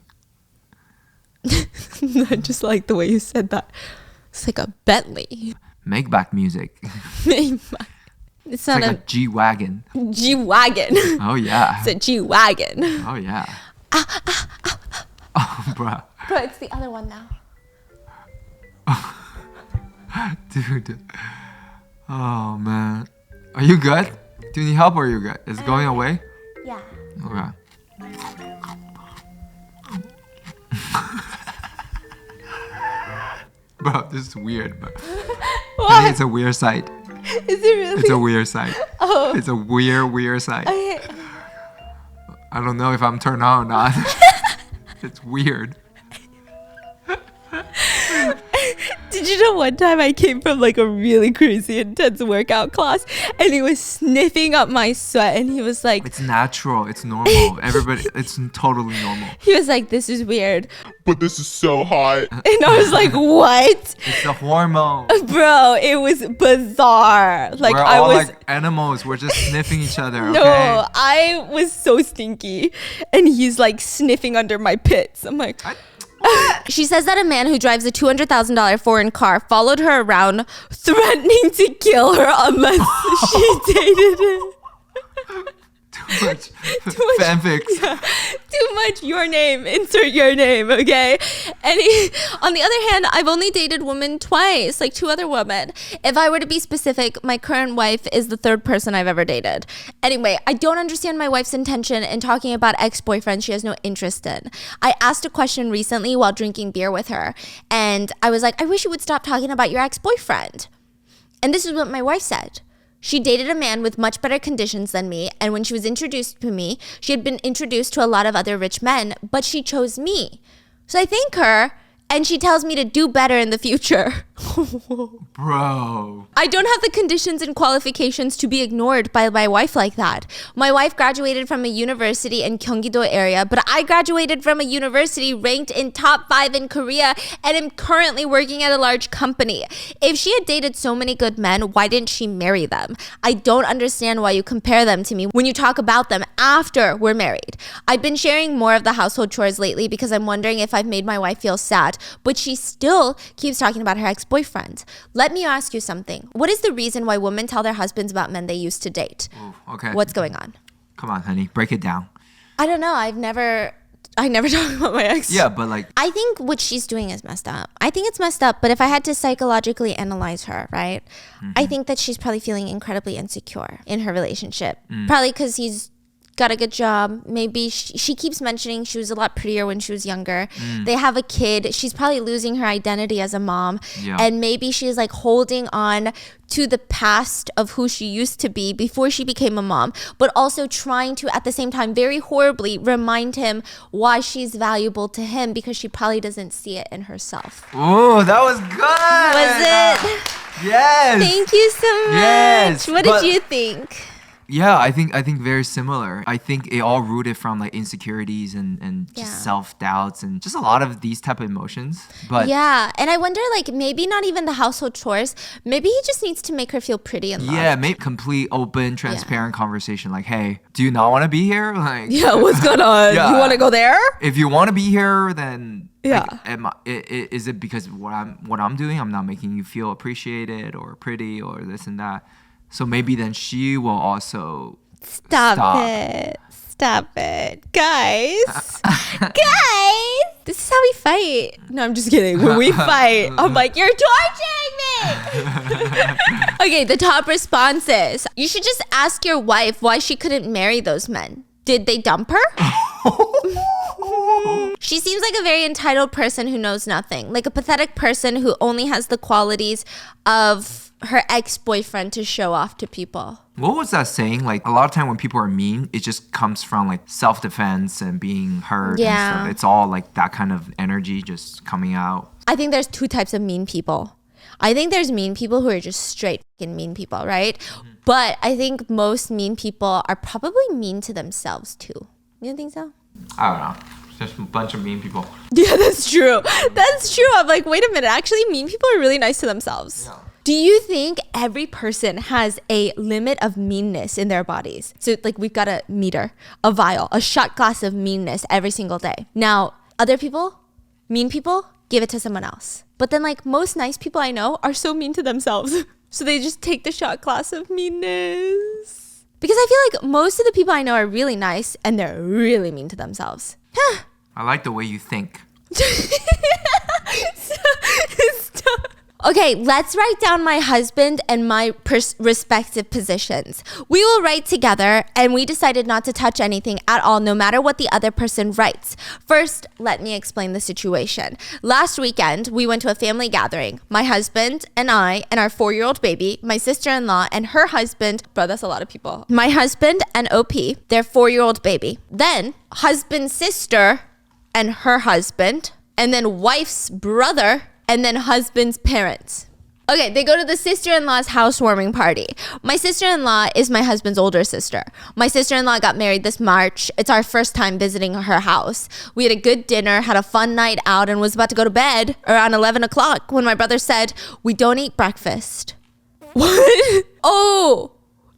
I just like the way you said that. It's like a Bentley. Make back music. It's It's not like a a G-Wagon. G-Wagon. Oh, yeah. It's a G-Wagon. Oh, yeah. Oh, bruh. But it's the other one now. Dude. Oh, man. Are you good? Do you need help or are you good? Is it going away? Yeah. Okay. Bro, this is weird, but I think it's a weird site. Is it really? It's a weird site. Oh. It's a weird site. Okay. I don't know if I'm turned on or not. It's weird. Did you know one time I came from like a really crazy intense workout class and he was sniffing up my sweat and he was like, It's natural. It's normal. Everybody, it's totally normal. he was like, this is weird. But this is so hot. And I was like, what? It's the hormone. Bro, it was bizarre. Like We're I all was like animals. We're just sniffing each other. Okay? No, I was so stinky. And he's like sniffing under my pits. I'm like, She says that a man who drives a $200,000 foreign car followed her around, threatening to kill her unless she dated him. Too much fanfics. Yeah, too much your name. Insert your name, okay? And on the other hand, I've only dated women twice, like 2 other women. If I were to be specific, my current wife is the 3rd person I've ever dated. Anyway, I don't understand my wife's intention in talking about ex-boyfriends she has no interest in. I asked a question recently while drinking beer with her, and I was like, I wish you would stop talking about your ex-boyfriend. And this is what my wife said. She dated a man with much better conditions than me, and when she was introduced to me, she had been introduced to a lot of other rich men, but she chose me. So I thank her, and she tells me to do better in the future. Bro. I don't have the conditions and qualifications to be ignored by my wife like that. My wife graduated from a university in Gyeonggi-do area, but I graduated from a university ranked in top 5 in Korea and am currently working at a large company. If she had dated so many good men, why didn't she marry them? I don't understand why you compare them to me when you talk about them after we're married. I've been sharing more of the household chores lately because I'm wondering if I've made my wife feel sad, but she still keeps talking about her ex-boyfriend. Let me ask you something. What is the reason why women tell their husbands about men they used to date? Ooh, okay. What's going on? Come on, honey. Break it down. I don't know. I never talk about my ex. Yeah, but like, I think what she's doing is messed up. I think it's messed up, but if I had to psychologically analyze her, right? I think that she's probably feeling incredibly insecure in her relationship. Probably because he's got a good job. Maybe she keeps mentioning she was a lot prettier when she was younger. They have a kid. She's probably losing her identity as a mom. Yeah. And maybe she's like holding on to the past of who she used to be before she became a mom, but also trying to, at the same time, very horribly remind him why she's valuable to him because she probably doesn't see it in herself. ooh, that was good. Was it? Yes. Thank you so much. Yes, What but- did you think? Yeah, I think very similar. I think it all rooted from like insecurities and just Yeah. self-doubts and just a lot of these type of emotions. But Yeah, and I wonder, like, maybe not even the household chores. Maybe he just needs to make her feel pretty and loved. yeah, maybe complete, open, transparent conversation. Like, hey, do you not want to be here? Like, Yeah, what's going on? Yeah. You want to go there? if you want to be here, then Yeah. like, is it because what I'm doing? I'm not making you feel appreciated or pretty or this and that. So maybe then she will also Stop it. Stop it. Guys. Guys. This is how we fight. No, I'm just kidding. When we fight, I'm like, you're torturing me. Okay, the top responses. You should just ask your wife why she couldn't marry those men. Did they dump her? She seems like a very entitled person who knows nothing. Like a pathetic person who only has the qualities of her ex-boyfriend to show off to people. What was that saying? Like a lot of time when people are mean, it just comes from like self-defense and being hurt Yeah. and stuff. It's all like that kind of energy just coming out. I think there's two types of mean people. I think there's mean people who are just straight fucking mean people, right? But I think most mean people are probably mean to themselves too. You don't think so? I don't know. It's just a bunch of mean people. Yeah, that's true. That's true. I'm like, wait a minute. Actually, mean people are really nice to themselves. Yeah. Do you think every person has a limit of meanness in their bodies? So like we've got a meter, a vial, a shot glass of meanness every single day. Now, other people, mean people, give it to someone else. But then like most nice people I know are so mean to themselves. So they just take the shot glass of meanness. Because I feel like most of the people I know are really nice and they're really mean to themselves. I like the way you think. Stop. Okay, let's write down my husband and my respective positions. We will write together, and we decided not to touch anything at all, no matter what the other person writes. First, let me explain the situation. Last weekend, we went to a family gathering. My husband and I and our 4-year-old baby, my sister-in-law and her husband, bro, that's a lot of people. My husband and OP, their 4-year-old baby. Then, husband's sister and her husband, and then wife's brother, and then husband's parents. Okay, they go to the sister-in-law's housewarming party. My sister-in-law is my husband's older sister. My sister-in-law got married this March. It's our first time visiting her house. We had a good dinner, had a fun night out, and was about to go to bed around 11 o'clock when my brother said, "We don't eat breakfast." What? Oh,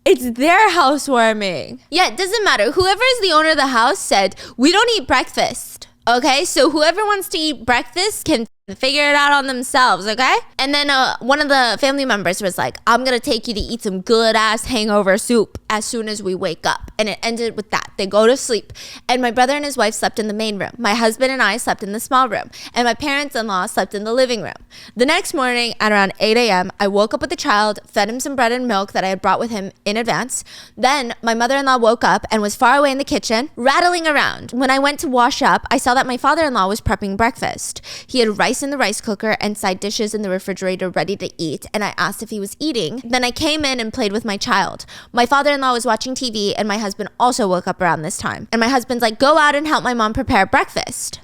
it's their housewarming. Yeah, it doesn't matter. Whoever is the owner of the house said, "We don't eat breakfast." Okay, so whoever wants to eat breakfast can figure it out on themselves, okay? And then one of the family members was like, "I'm gonna take you to eat some good ass hangover soup as soon as we wake up." And it ended with that. They go to sleep. And my brother and his wife slept in the main room. My husband and I slept in the small room. And my parents-in-law slept in the living room. The next morning at around 8 a.m., I woke up with the child, fed him some bread and milk that I had brought with him in advance. Then my mother-in-law woke up and was far away in the kitchen, rattling around. When I went to wash up, I saw that my father-in-law was prepping breakfast. He had rice in the rice cooker and side dishes in the refrigerator ready to eat, and I asked if he was eating. Then I came in and played with my child. My father-in-law was watching TV, and my husband also woke up around this time. And my husband's like, "Go out and help my mom prepare breakfast."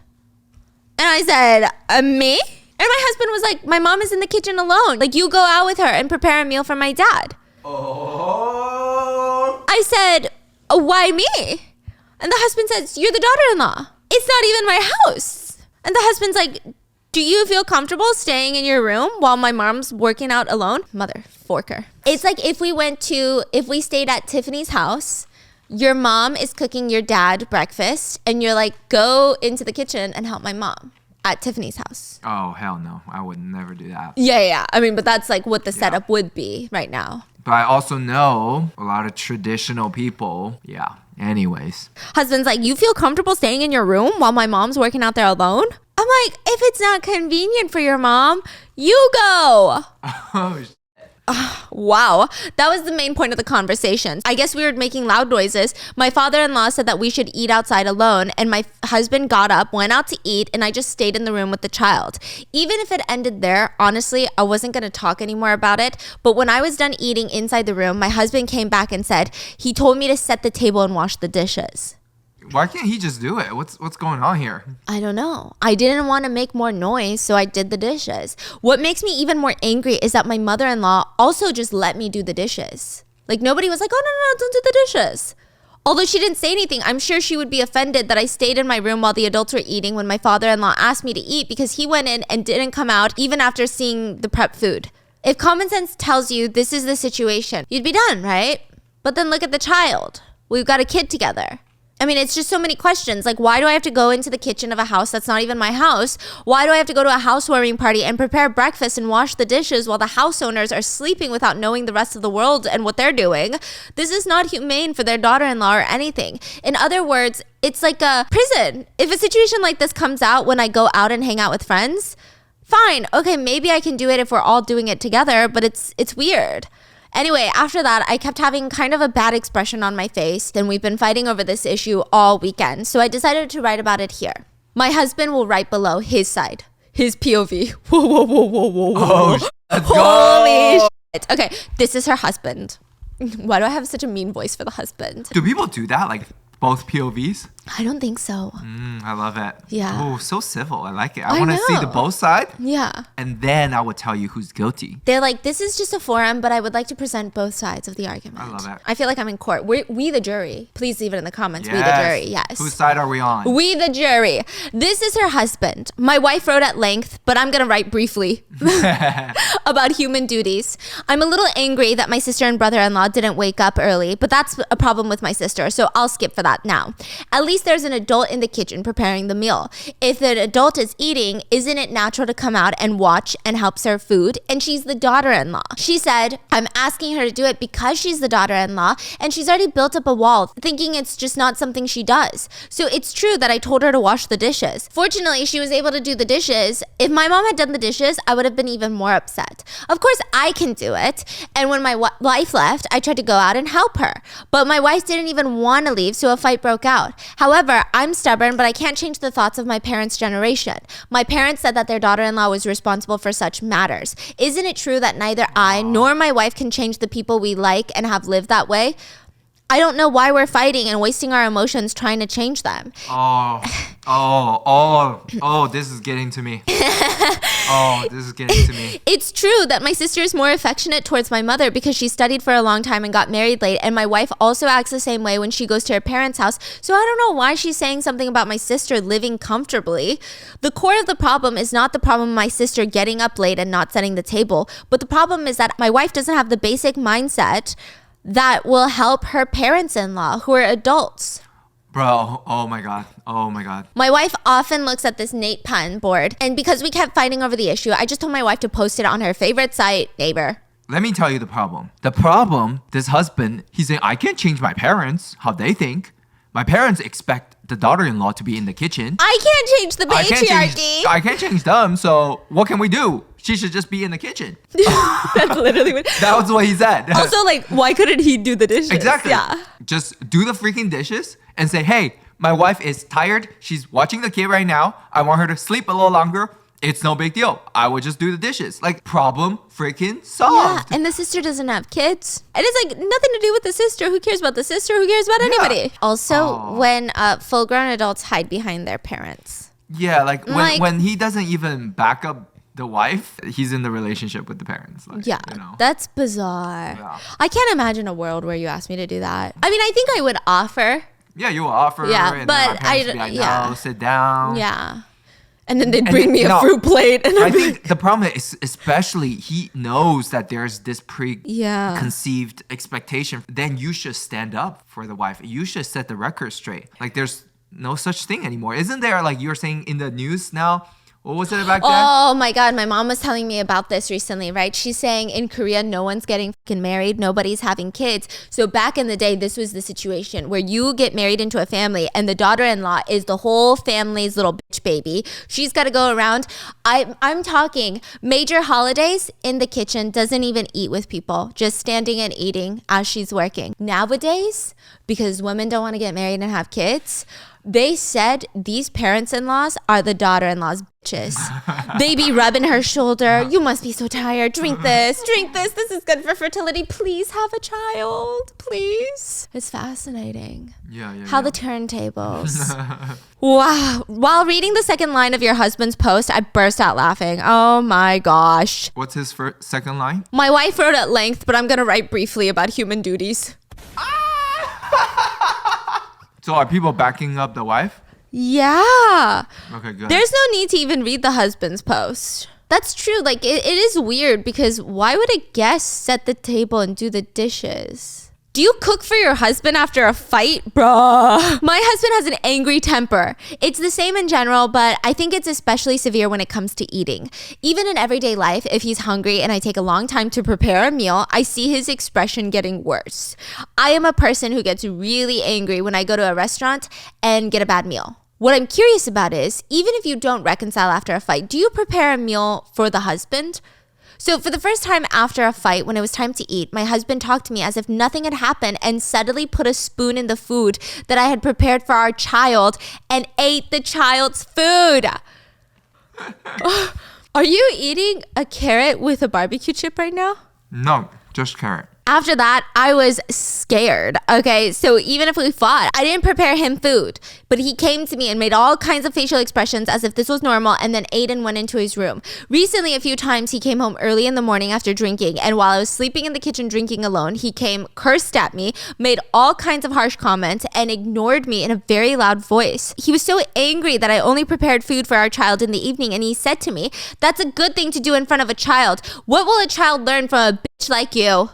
And I said, "Me?" And my husband was like, "My mom is in the kitchen alone. Like, you go out with her and prepare a meal for my dad." Oh. I said, "Why me?" And the husband says, "You're the daughter-in-law. It's not even my house." And the husband's like, "Do you feel comfortable staying in your room while my mom's working out alone?" Mother forker. It's like if we stayed at Tiffany's house, your mom is cooking your dad breakfast and you're like, "Go into the kitchen and help my mom." At Tiffany's house. Oh, hell no. I would never do that. Yeah. I mean, but that's like what the setup would be right now. But I also know a lot of traditional people. Yeah. Anyways. Husband's like, "You feel comfortable staying in your room while my mom's working out there alone?" I'm like, "If it's not convenient for your mom, you go." Oh, Wow. That was the main point of the conversation. I guess we were making loud noises. My father-in-law said that we should eat outside alone, and my husband got up, went out to eat, and I just stayed in the room with the child. Even if it ended there, honestly, I wasn't going to talk anymore about it. But when I was done eating inside the room, my husband came back and said he told me to set the table and wash the dishes. why can't he just do it? What's going on here? I don't know. I didn't want to make more noise, so I did the dishes. What makes me even more angry is that my mother-in-law also just let me do the dishes. Like, nobody was like, "Oh, no, don't do the dishes." Although she didn't say anything, I'm sure she would be offended that I stayed in my room while the adults were eating when my father-in-law asked me to eat, because he went in and didn't come out even after seeing the prep food. If common sense tells you this is the situation, you'd be done, right? But then look at the child. We've got a kid together. I mean, it's just so many questions. Like, why do I have to go into the kitchen of a house that's not even my house? Why do I have to go to a housewarming party and prepare breakfast and wash the dishes while the house owners are sleeping without knowing the rest of the world and what they're doing? This is not humane for their daughter-in-law or anything. In other words, it's like a prison. If a situation like this comes out when I go out and hang out with friends, fine. Okay, maybe I can do it if we're all doing it together, but it's weird. Anyway, after that, I kept having kind of a bad expression on my face, and we've been fighting over this issue all weekend, so I decided to write about it here. My husband will write below his side, his POV. Whoa, whoa, whoa, whoa, whoa, whoa. Oh, let's Holy go. shit. Okay, this is her husband. Why do I have such a mean voice for the husband? Do people do that? Like both POVs? I don't think so. I love it. Yeah. Oh, so civil. I like it. I I want to see the know. both side, Yeah. and then I will tell you who's guilty. They're like, this is just a forum, but I would like to present both sides of the argument. I love it. I feel like I'm in court. We the jury. Please leave it in the comments. We the Yes. jury. Yes. Whose side are we on? We the jury. This is her husband. My wife wrote at length, but I'm going to write briefly about human duties. I'm a little angry that my sister and brother-in-law didn't wake up early, but that's a problem with my sister, so I'll skip for that now. At least there's an adult in the kitchen preparing the meal. If the adult is eating, isn't it natural to come out and watch and help serve food? And she's the daughter-in-law. She said, I'm asking her to do it because she's the daughter-in-law, and she's already built up a wall, thinking it's just not something she does. So it's true that I told her to wash the dishes. Fortunately, she was able to do the dishes. If my mom had done the dishes, I would have been even more upset. Of course, I can do it. And when my wife left, I tried to go out and help her. But my wife didn't even want to leave, so a fight broke out. However, I'm stubborn, but I can't change the thoughts of my parents' generation. My parents said that their daughter-in-law was responsible for such matters. Isn't it true that neither I nor my wife can change the people we like and have lived that way? I don't know why we're fighting and wasting our emotions trying to change them. This is getting to me. This is getting to me. It's true that my sister is more affectionate towards my mother because she studied for a long time and got married late, and my wife also acts the same way when she goes to her parents' house, so I don't know why she's saying something about my sister living comfortably. The core of the problem is not the problem of my sister getting up late and not setting the table, but the problem is that my wife doesn't have the basic mindset that will help her parents-in-law who are adults. Bro, oh my god. My wife often looks at this Nate Pun board, and because we kept fighting over the issue, I just told my wife to post it on her favorite site, Neighbor. Let me tell you the problem. The problem, this husband, he's saying, I can't change my parents, how they think. My parents expect the daughter-in-law to be in the kitchen. I can't change the patriarchy. I can't change them, so what can we do? She should just be in the kitchen. That's literally what. That was what he said. Also, like, why couldn't he do the dishes? Exactly. Yeah. Just do the freaking dishes and say, hey, my wife is tired. She's watching the kid right now. I want her to sleep a little longer. It's no big deal. I will just do the dishes. Like, problem freaking Yeah, solved. and the sister doesn't have kids. And it's like nothing to do with the sister. Who cares about the sister? Who cares about anybody? Also, when full-grown adults hide behind their parents. Yeah, like Like- when he doesn't even back up the wife, he's in the relationship with the parents. Like, Yeah, you know. that's bizarre. Yeah. I can't imagine a world where you asked me to do that. I mean, I think I would offer. Yeah, you will offer. Yeah, and but then my parents I- be like, yeah. no, sit down. Yeah. And then they'd And bring me a no, fruit plate. And I I'd be think the problem is, especially he knows that there's this Yeah. preconceived expectation. Then you should stand up for the wife. You should set the record straight. Like there's no such thing anymore. Isn't there, like you were saying in the news now? What was it back then? Oh my God, my mom was telling me about this recently, right? She's saying in Korea, no one's getting fucking married, nobody's having kids. So back in the day, this was the situation where you get married into a family and the daughter-in-law is the whole family's little bitch baby. She's got to go around. I'm talking major holidays in the kitchen, doesn't even eat with people, just standing and eating as she's working. Nowadays, because women don't want to get married and have kids, they said these parents-in-laws are the daughter-in-laws bitches. They be rubbing her shoulder. You must be so tired. Drink this. Drink this. This is good for fertility. Please have a child. Please. It's fascinating. Yeah. How the turntables. Wow. While reading the second line of your husband's post, I burst out laughing. Oh my gosh. What's his second line? My wife wrote at length, but I'm going to write briefly about human duties. So are people backing up the wife? Yeah. Okay, good. There's no need to even read the husband's post. That's true. Like, it is weird because why would a guest set the table and do the dishes? Do you cook for your husband after a fight? Bruh. My husband has an angry temper. It's the same in general, but I think it's especially severe when it comes to eating. Even in everyday life, if he's hungry and I take a long time to prepare a meal, I see his expression getting worse. I am a person who gets really angry when I go to a restaurant and get a bad meal. What I'm curious about is, even if you don't reconcile after a fight, do you prepare a meal for the husband? So for the first time after a fight, when it was time to eat, my husband talked to me as if nothing had happened and suddenly put a spoon in the food that I had prepared for our child and ate the child's food. Are you eating a carrot with a barbecue chip right now? No, just carrot. After that, I was scared. Okay, so even if we fought, I didn't prepare him food, but he came to me and made all kinds of facial expressions as if this was normal and then ate and went into his room. Recently, a few times he came home early in the morning after drinking, and while I was sleeping in the kitchen drinking alone, he came, cursed at me, made all kinds of harsh comments, and ignored me in a very loud voice. He was so angry that I only prepared food for our child in the evening, and he said to me, "That's a good thing to do in front of a child. What will a child learn from a bitch like you?"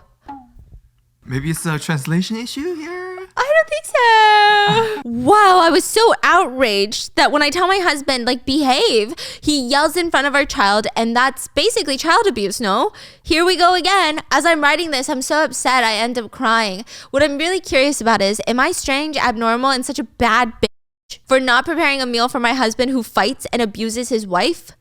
Maybe it's a translation issue here? I don't think so. Wow, I was so outraged that when I tell my husband, like, behave, he yells in front of our child, and that's basically child abuse, no? Here we go again. As I'm writing this, I'm so upset I end up crying. What I'm really curious about is, am I strange, abnormal, and such a bad bitch for not preparing a meal for my husband who fights and abuses his wife?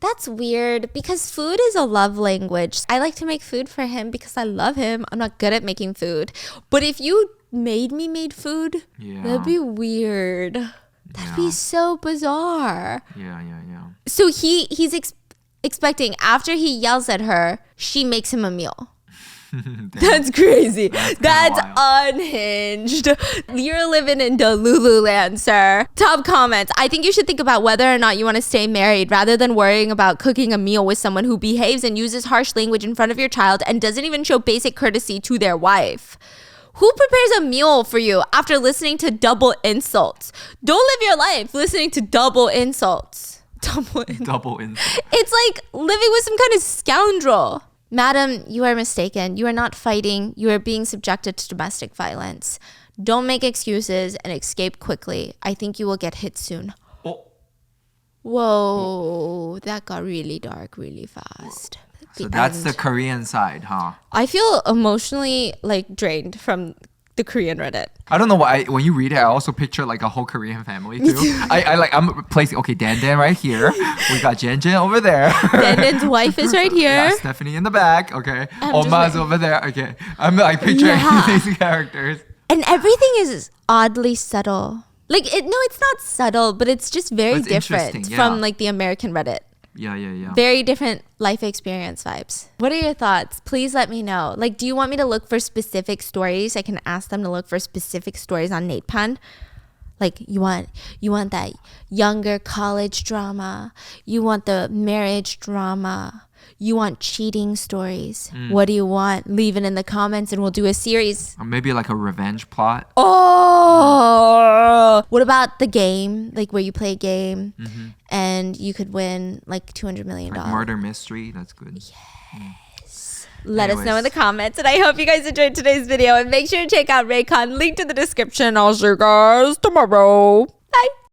That's weird because food is a love language. I like to make food for him because I love him. I'm not good at making food. But if you made food, that'd be weird. That'd be so bizarre. Yeah. So he's expecting after he yells at her, she makes him a meal. That's crazy. That's unhinged. You're living in Delulu land, sir. Top comments. I think you should think about whether or not you want to stay married rather than worrying about cooking a meal with someone who behaves and uses harsh language in front of your child and doesn't even show basic courtesy to their wife. Who prepares a meal for you after listening to double insults? Don't live your life listening to double insults. Double insults. It's like living with some kind of scoundrel. Madam, you are mistaken. You are not fighting. You are being subjected to domestic violence. Don't make excuses and escape quickly. I think you will get hit soon. Oh. Whoa, that got really dark really fast. So that's the Korean side, huh? I feel emotionally like drained from the Korean Reddit. I don't know why. When you read it, I also picture like a whole Korean family too. I'm placing Dan right here. We got Jen over there. Dan's wife is right here. Yeah, Stephanie in the back. Okay, I'm Oma's over there. Okay, I'm like picturing these characters. And everything is oddly subtle. Like it's not subtle, but it's just very different from like the American Reddit. Yeah. Very different life experience vibes. What are your thoughts? Please let me know. Like, do you want me to look for specific stories? I can ask them to look for specific stories on Natepan. Like, you want that younger college drama. You want the marriage drama. You want cheating stories. What do you want? Leave it in the comments and we'll do a series. Or maybe like a revenge plot. Oh, what about the game? Like where you play a game and you could win like $200 million. Like murder mystery. That's good. Yes. Let us know in the comments. And I hope you guys enjoyed today's video. And make sure to check out Raycon. Link to the description. I'll see you guys tomorrow. Bye.